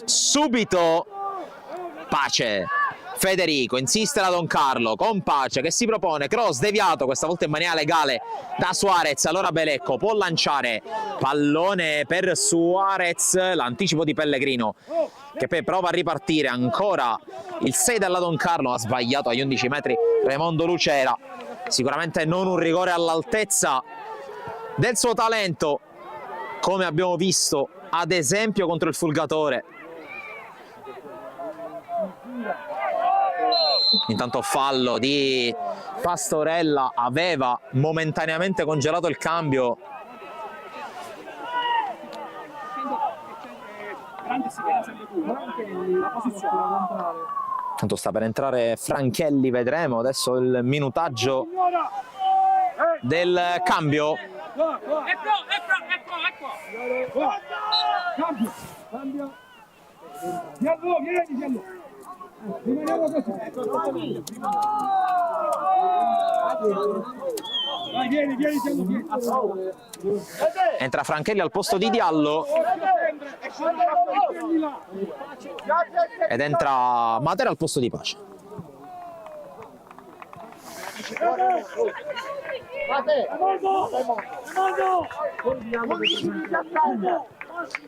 subito Pace. Federico, insiste la Don Carlo con Pace che si propone, cross deviato, questa volta in maniera legale da Suarez, allora Belecco può lanciare, pallone per Suarez, l'anticipo di Pellegrino che poi prova a ripartire, ancora il 6 della Don Carlo, ha sbagliato agli 11 metri Raimondo Lucera, sicuramente non un rigore all'altezza del suo talento, come abbiamo visto ad esempio contro il Fulgatore. Intanto fallo di Pastorella, aveva momentaneamente congelato il cambio. Tanto sta per entrare Franchelli, vedremo adesso il minutaggio del cambio. Entra Franchelli al posto di Diallo ed entra Matera al posto di Pace.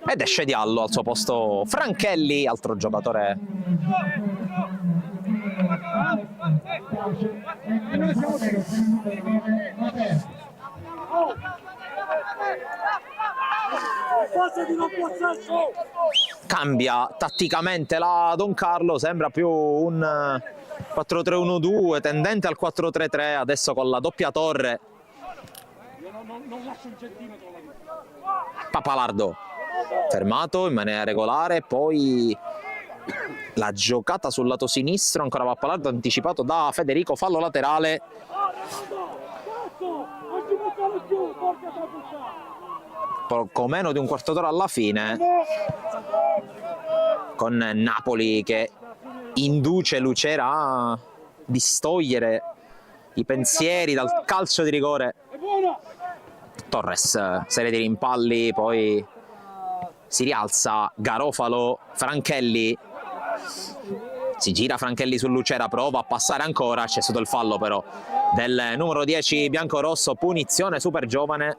Ed esce Diallo, al suo posto Franchelli, altro giocatore cambia tatticamente la Don Carlo, sembra più un 4-3-1-2 tendente al 4-3-3, adesso con la doppia torre. Papalardo fermato in maniera regolare, poi la giocata sul lato sinistro, ancora Papalardo anticipato da Federico, fallo laterale. Poco meno di un quarto d'ora alla fine, con Napoli che induce Lucera a distogliere i pensieri dal calcio di rigore. Torres, serie di rimpalli, poi si rialza Garofalo, Franchelli, si gira Franchelli su Lucera, prova a passare ancora, c'è stato il fallo però del numero 10 biancorosso, punizione super giovane.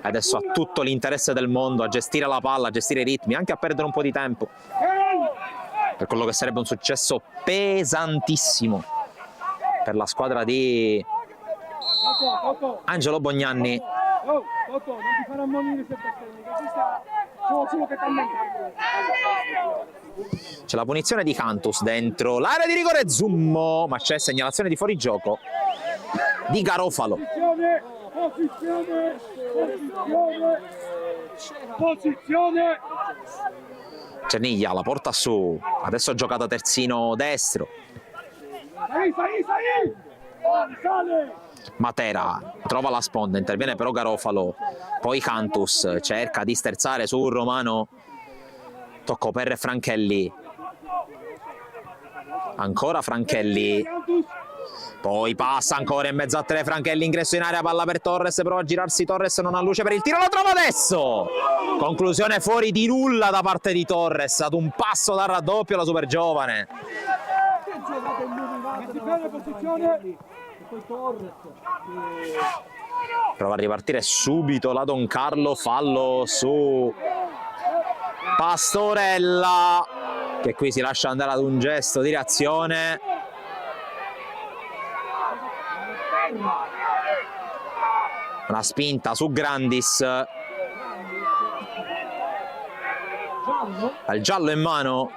Adesso ha tutto l'interesse del mondo a gestire la palla, a gestire i ritmi, anche a perdere un po' di tempo per quello che sarebbe un successo pesantissimo per la squadra di Angelo Bognanni. C'è la punizione di Cantus dentro l'area di rigore, Zummo, ma c'è segnalazione di fuorigioco di Garofalo. Posizione. Cerniglia la porta su, adesso giocata terzino destro. Matera trova la sponda, interviene però Garofalo, poi Cantus cerca di sterzare su Romano, tocco per Franchelli, ancora Franchelli, poi passa ancora in mezzo a tre Franchelli, ingresso in area, palla per Torres, prova a girarsi Torres, non ha luce per il tiro, lo trova adesso! Conclusione fuori di nulla da parte di Torres, ad un passo dal raddoppio la super giovane. Prova a ripartire subito la Don Carlo, fallo su Pastorella, che qui si lascia andare ad un gesto di reazione. Una spinta su Grandis, il giallo in mano,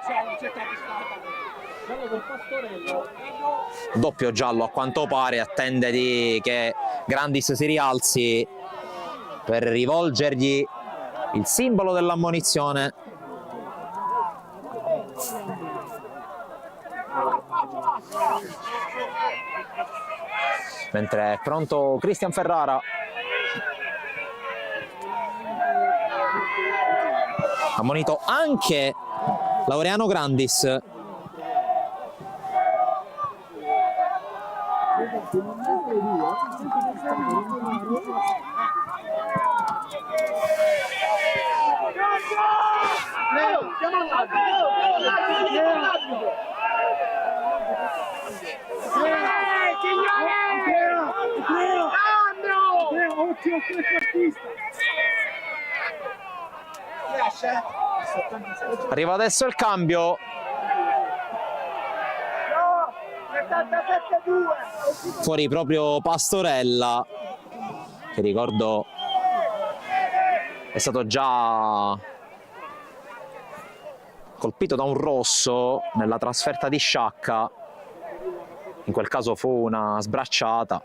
doppio giallo a quanto pare, attende che Grandis si rialzi per rivolgergli il simbolo dell'ammonizione. Mentre è pronto Cristian Ferrara. Ammonito anche Laureano Grandis. Arriva adesso il cambio. Fuori proprio Pastorella, che ricordo è stato già colpito da un rosso nella trasferta di Sciacca. In quel caso fu una sbracciata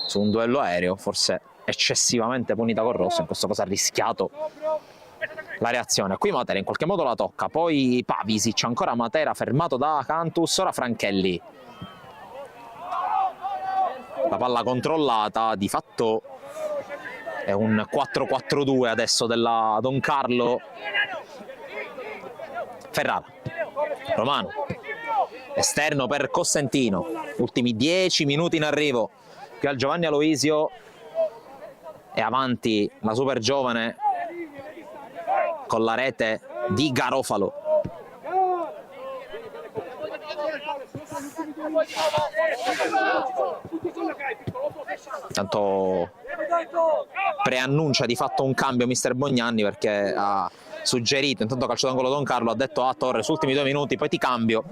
su un duello aereo, forse eccessivamente punita col rosso, in questo caso ha rischiato la reazione. Qui Matera in qualche modo la tocca, poi Pavisic, ancora Matera fermato da Cantus, ora Franchelli. La palla controllata, di fatto è un 4-4-2 adesso della Don Carlo. Ferrara, Romano, esterno per Cosentino, ultimi 10 minuti in arrivo qui al Giovanni Aloisio, e avanti la super giovane con la rete di Garofalo. Tanto preannuncia di fatto un cambio mister Bognanni, perché ha suggerito, intanto calcio d'angolo Don Carlo, ha detto a Torres ultimi 2 minuti, poi ti cambio.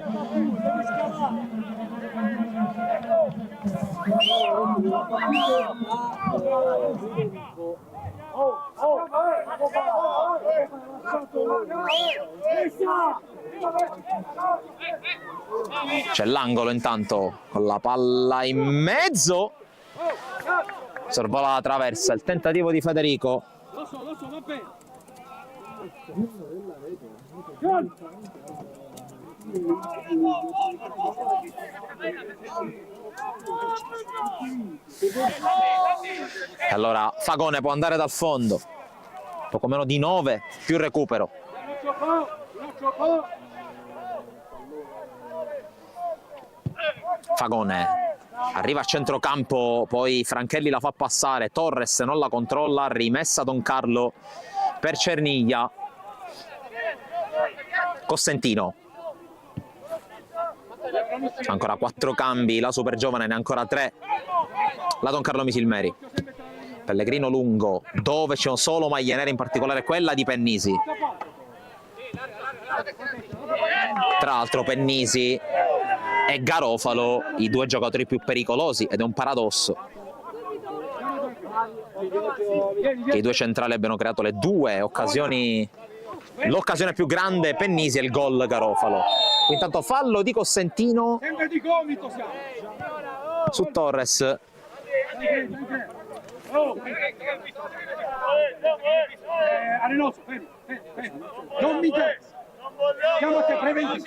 C'è l'angolo intanto con la palla in mezzo, sorvola la traversa, il tentativo di Federico. E allora Fagone può andare dal fondo, poco meno di 9 più recupero. Fagone arriva a centrocampo, poi Franchelli la fa passare, Torres non la controlla, rimessa Don Carlo per Cerniglia. Costantino, ancora 4 cambi, la super giovane ne ha ancora 3, la Don Carlo Misilmeri. Pellegrino lungo, dove c'è solo maglie nere, in particolare quella di Pennisi. Tra l'altro Pennisi e Garofalo i 2 giocatori più pericolosi, ed è un paradosso che i 2 centrali abbiano creato le 2 occasioni. L'occasione più grande Pennisi e il gol Garofalo. Intanto fallo di Costantino su Torres. Arenoso, non mi interessa. Chiamate preventivo.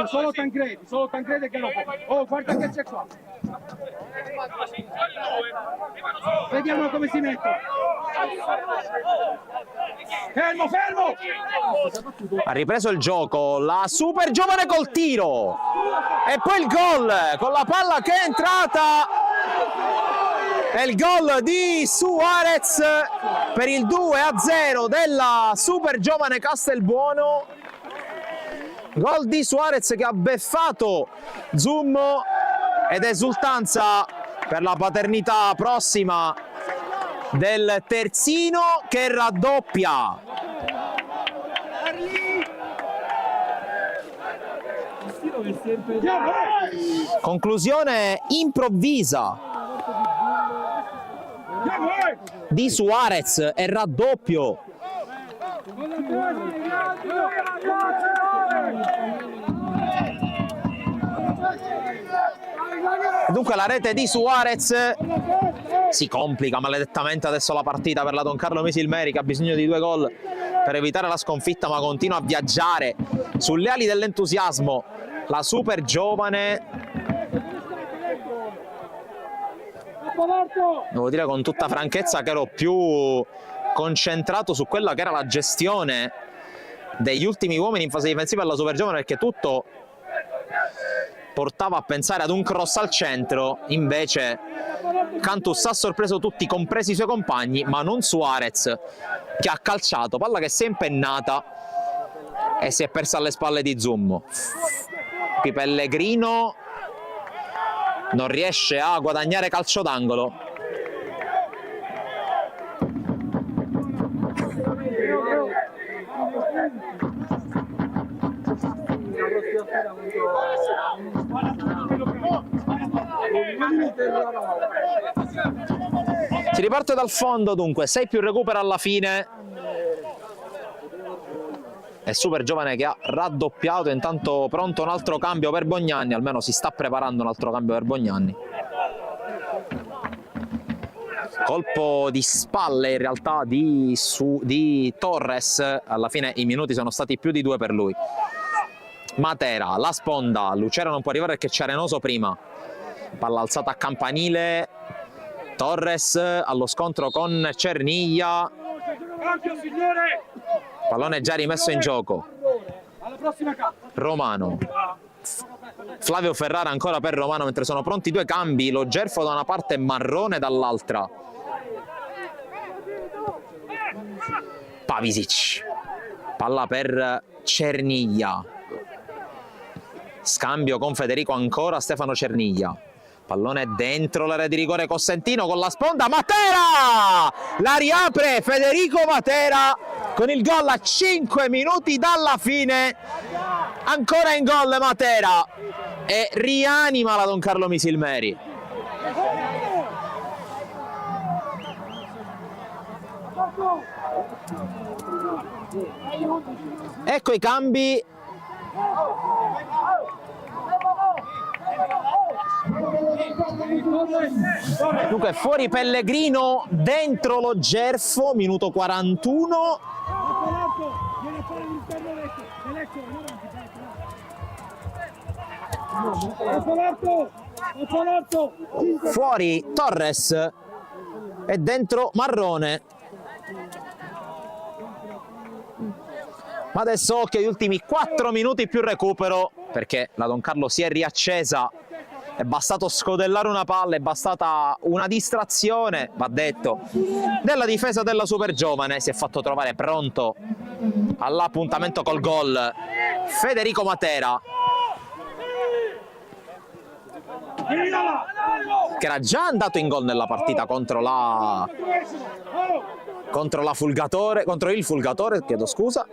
Solo Tancredi e Garofalo. Oh, guarda che c'è qua. Vediamo come si mette. Fermo, fermo! Ha ripreso il gioco, la super giovane col tiro. E poi il gol con la palla che è entrata. È il gol di Suarez per il 2-0 della super giovane Castelbuono. Gol di Suarez che ha beffato Zummo, ed esultanza per la paternità prossima del terzino che raddoppia. Conclusione improvvisa di Suarez e raddoppio. Dunque la rete di Suarez si complica maledettamente adesso la partita per la Don Carlo Misilmeri, che ha bisogno di 2 gol per evitare la sconfitta, ma continua a viaggiare sulle ali dell'entusiasmo la super giovane. Devo dire con tutta franchezza che ero più concentrato su quella che era la gestione degli ultimi uomini in fase difensiva della super giovane, perché tutto portava a pensare ad un cross al centro. Invece Cantus ha sorpreso tutti, compresi i suoi compagni, ma non Suarez, che ha calciato, palla che si è impennata e si è persa alle spalle di Zummo. Qui Pellegrino non riesce a guadagnare calcio d'angolo. Si riparte dal fondo dunque, 6 più recupero alla fine. È super giovane che ha raddoppiato, intanto pronto un altro cambio per Bognanni, almeno si sta preparando un altro cambio per Bognanni. Colpo di spalle in realtà di Torres, alla fine i minuti sono stati più di 2 per lui. Matera, la sponda, Lucero non può arrivare perché c'è Arenoso prima. Palla alzata a campanile, Torres allo scontro con Cerniglia. Pallone già rimesso in gioco. Romano. Flavio Ferrara ancora per Romano, mentre sono pronti 2 cambi, lo Gerfo da una parte e Marrone dall'altra. Pavisic. Palla per Cerniglia. Scambio con Federico, ancora Stefano Cerniglia. Pallone dentro l'area di rigore, Cosentino con la sponda, Matera! La riapre Federico Matera con il gol a 5 minuti dalla fine. Ancora in gol Matera e rianima la Don Carlo Misilmeri. Ecco i cambi. Dunque fuori Pellegrino, dentro lo Gerfo, minuto 41. Fuori Torres e dentro Marrone. Ma adesso occhio agli ultimi 4 minuti più recupero, perché la Don Carlo si è riaccesa. È bastato scodellare una palla, è bastata una distrazione, va detto, della difesa della Supergiovane. Si è fatto trovare pronto all'appuntamento col gol Federico Matera, che era già andato in gol nella partita contro il Fulgatore, chiedo scusa.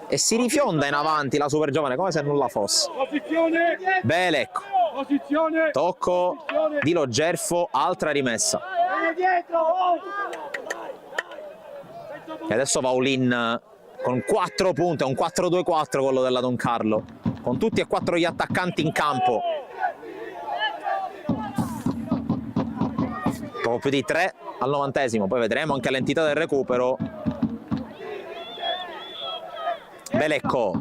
E si rifionda in avanti la Supergiovane come se nulla fosse. Belecco, tocco di Lo Gerfo, altra rimessa. E adesso va all-in con 4 punti, è un 4-2-4 quello della Don Carlo, con tutti e 4 gli attaccanti in campo. Poco più di 3 al 90esimo, poi vedremo anche l'entità del recupero. Belecco,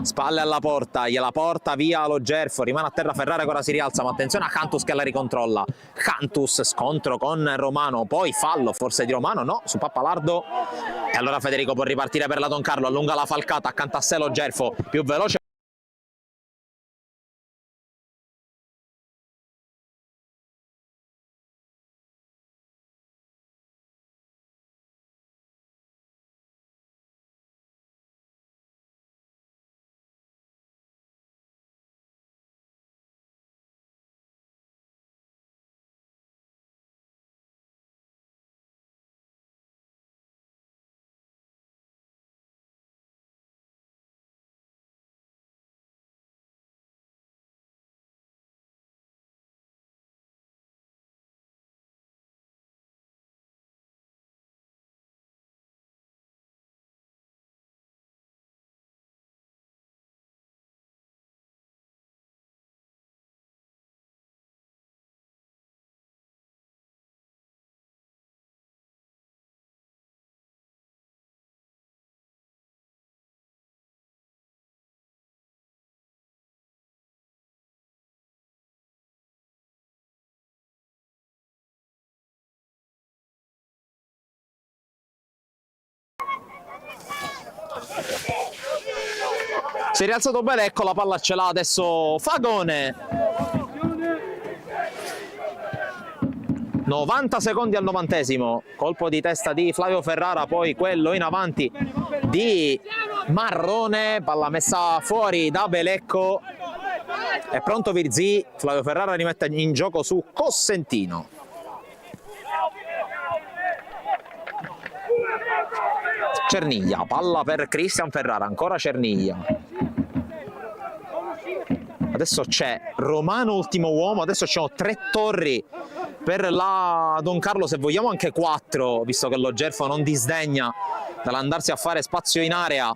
spalle alla porta, gliela porta via Lo Gerfo, rimane a terra Ferrara che ora si rialza, ma attenzione a Cantus che la ricontrolla. Cantus, scontro con Romano, poi fallo forse di Romano, no, su Pappalardo. E allora Federico può ripartire per la Don Carlo, allunga la falcata, accanto a sé Lo Gerfo, più veloce. Si è rialzato Belecco, la palla ce l'ha adesso Fagone. 90 secondi al 90esimo, colpo di testa di Flavio Ferrara, poi quello in avanti di Marrone, palla messa fuori da Belecco. È pronto Virzì, Flavio Ferrara rimette in gioco su Cosentino. Cerniglia, palla per Cristian Ferrara, ancora Cerniglia. Adesso c'è Romano ultimo uomo, adesso ci sono 3 torri per la Don Carlo, se vogliamo anche 4, visto che Lo Gerfo non disdegna dall'andarsi a fare spazio in area.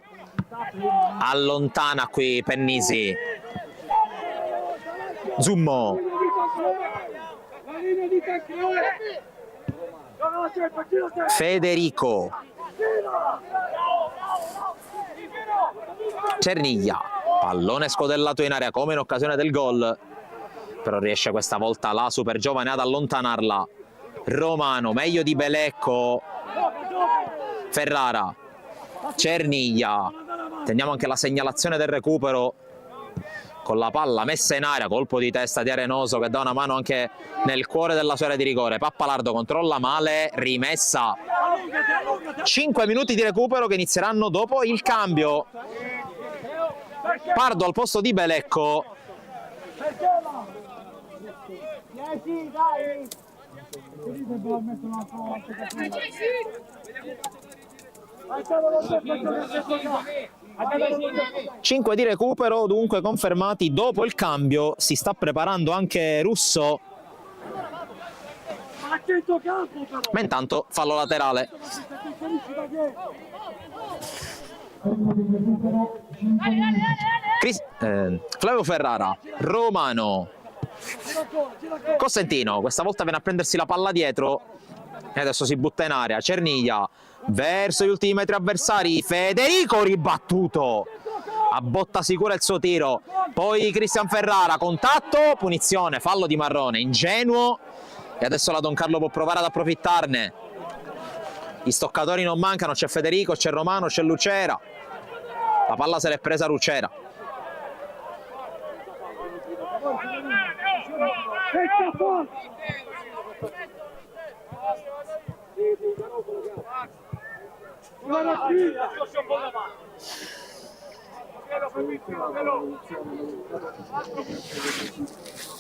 Allontana qui Pennisi. Zummo. Federico. Cerniglia, pallone scodellato in area come in occasione del gol, però riesce questa volta la Supergiovane ad allontanarla. Romano, meglio di Belecco. Ferrara, Cerniglia, teniamo anche la segnalazione del recupero con la palla messa in area, colpo di testa di Arenoso che dà una mano anche nel cuore della sua area di rigore. Pappalardo controlla male, rimessa. 5 minuti di recupero che inizieranno dopo il cambio. Pardo al posto di Belecco, Cinque di recupero dunque confermati dopo il cambio. Si sta preparando anche Russo, ma intanto fallo laterale. Flavio Ferrara, Romano, Cosentino, questa volta viene a prendersi la palla dietro e adesso si butta in area. Cerniglia verso gli ultimi metri avversari, Federico ribattuto, a botta sicura il suo tiro, poi Cristian Ferrara, contatto, punizione, fallo di Marrone, ingenuo, e adesso la Don Carlo può provare ad approfittarne. Gli stoccatori non mancano, c'è Federico, c'è Romano, c'è Lucera, la palla se l'è presa Lucera.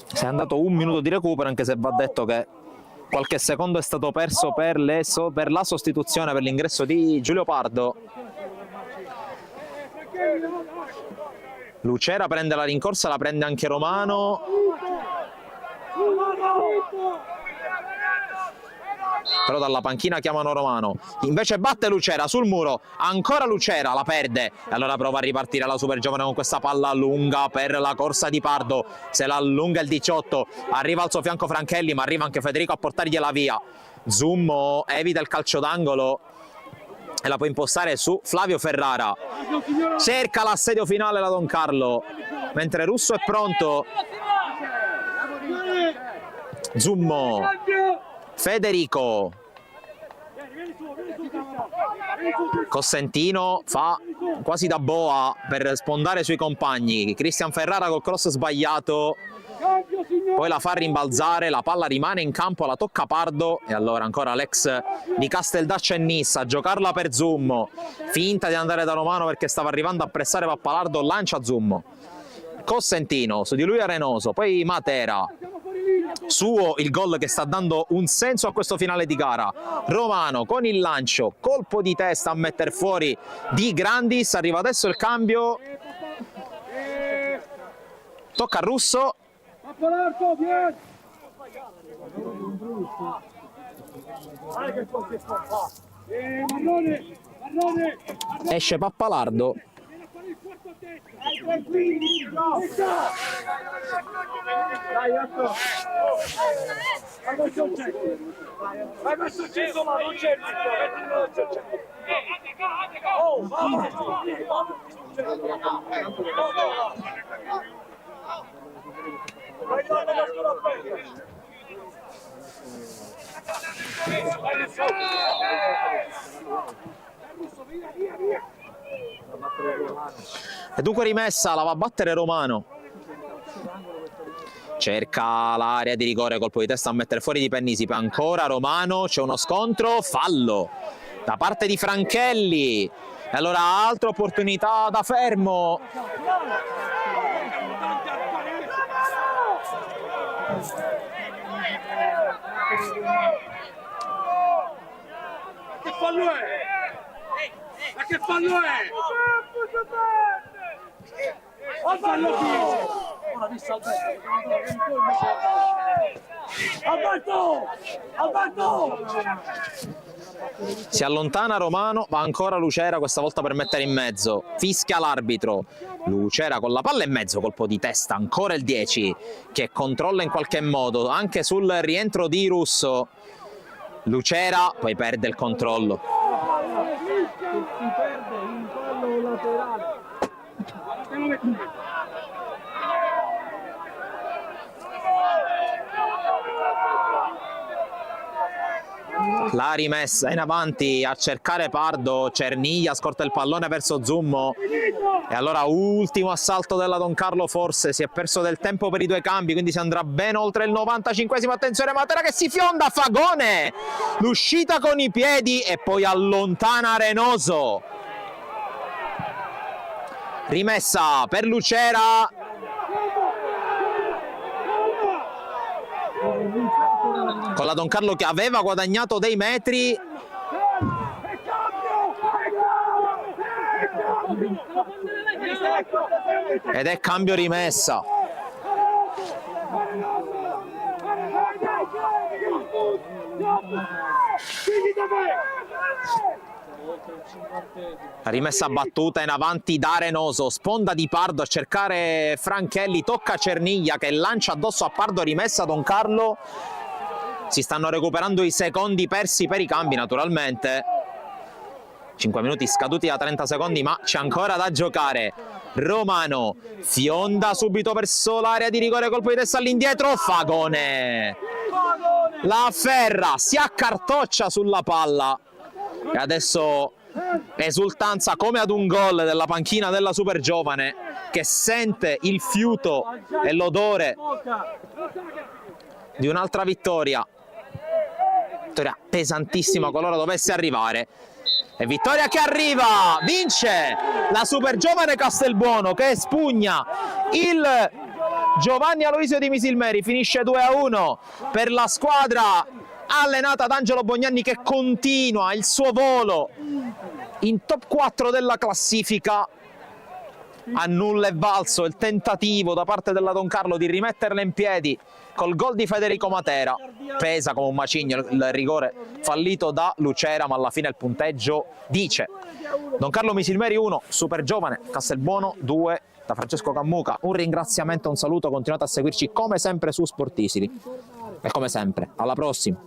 Si è andato un minuto di recupero, anche se va detto che qualche secondo è stato perso per la sostituzione, per l'ingresso di Giulio Pardo. Lucera prende la rincorsa, la prende anche Romano. Però dalla panchina chiamano Romano, invece batte Lucera sul muro, ancora Lucera, la perde e allora prova a ripartire la super giovane con questa palla lunga per la corsa di Pardo, se la allunga il 18, arriva al suo fianco Franchelli, ma arriva anche Federico a portargliela via. Zummo evita il calcio d'angolo e la può impostare su Flavio Ferrara, cerca l'assedio finale la Don Carlo, mentre Russo è pronto. Zummo, Federico, Cosentino fa quasi da boa per sfondare sui compagni, Cristian Ferrara col cross sbagliato, poi la fa rimbalzare, la palla rimane in campo, la tocca Pardo e allora ancora l'ex di Casteldaccia e Nissa a giocarla per Zummo, finta di andare da Romano perché stava arrivando a pressare Pappalardo, lancia Zummo, Cosentino, su di lui Arenoso, poi Matera. Suo il gol che sta dando un senso a questo finale di gara. Romano con il lancio, colpo di testa a mettere fuori Di Grandis, arriva adesso il cambio, tocca a Russo, esce Pappalardo. E dunque rimessa, la va a battere Romano, cerca l'area di rigore, colpo di testa a mettere fuori di Pennisi, poi ancora Romano, c'è uno scontro, fallo da parte di Franchelli e allora altra opportunità da fermo. Che fallo è? Ma che fallo è? Fallo ora visto Alberto! Si allontana Romano, va ancora Lucera, questa volta per mettere in mezzo, fischia l'arbitro, Lucera con la palla in mezzo, colpo di testa, ancora il 10 che controlla in qualche modo anche sul rientro di Russo. Lucera poi perde il controllo. La rimessa in avanti a cercare Pardo, Cerniglia scorta il pallone verso Zummo e allora ultimo assalto della Don Carlo, forse si è perso del tempo per i due cambi, quindi si andrà ben oltre il 95esimo. Attenzione Matera che si fionda, Fagone, l'uscita con i piedi e poi allontana Arenoso. Rimessa per Lucera. alla Don Carlo che aveva guadagnato dei metri. Ed è cambio rimessa. La rimessa battuta in avanti da Renoso, sponda di Pardo a cercare Franchelli, tocca Cerniglia che lancia addosso a Pardo, rimessa Don Carlo. Si stanno recuperando i secondi persi per i cambi naturalmente. 5 minuti scaduti da 30 secondi, ma c'è ancora da giocare. Romano fionda subito verso l'area di rigore, colpo di testa all'indietro, Fagone la afferra, si accartoccia sulla palla e adesso esultanza come ad un gol della panchina della Super Giovane, che sente il fiuto e l'odore di un'altra vittoria pesantissima qualora dovesse arrivare. E vittoria che arriva, vince la Super Giovane Castelbuono che espugna il Giovanni Aloisio di Misilmeri, finisce 2-1 per la squadra allenata da Angelo Bognanni, che continua il suo volo in top 4 della classifica. A nulla è valso il tentativo da parte della Don Carlo di rimetterla in piedi col gol di Federico Matera. Pesa come un macigno il rigore fallito da Lucera, ma alla fine il punteggio dice Don Carlo Misilmeri 1, Super Giovane Castelbuono 2. Da Francesco Cammuca un ringraziamento e un saluto, continuate a seguirci come sempre su Sportisili e come sempre alla prossima.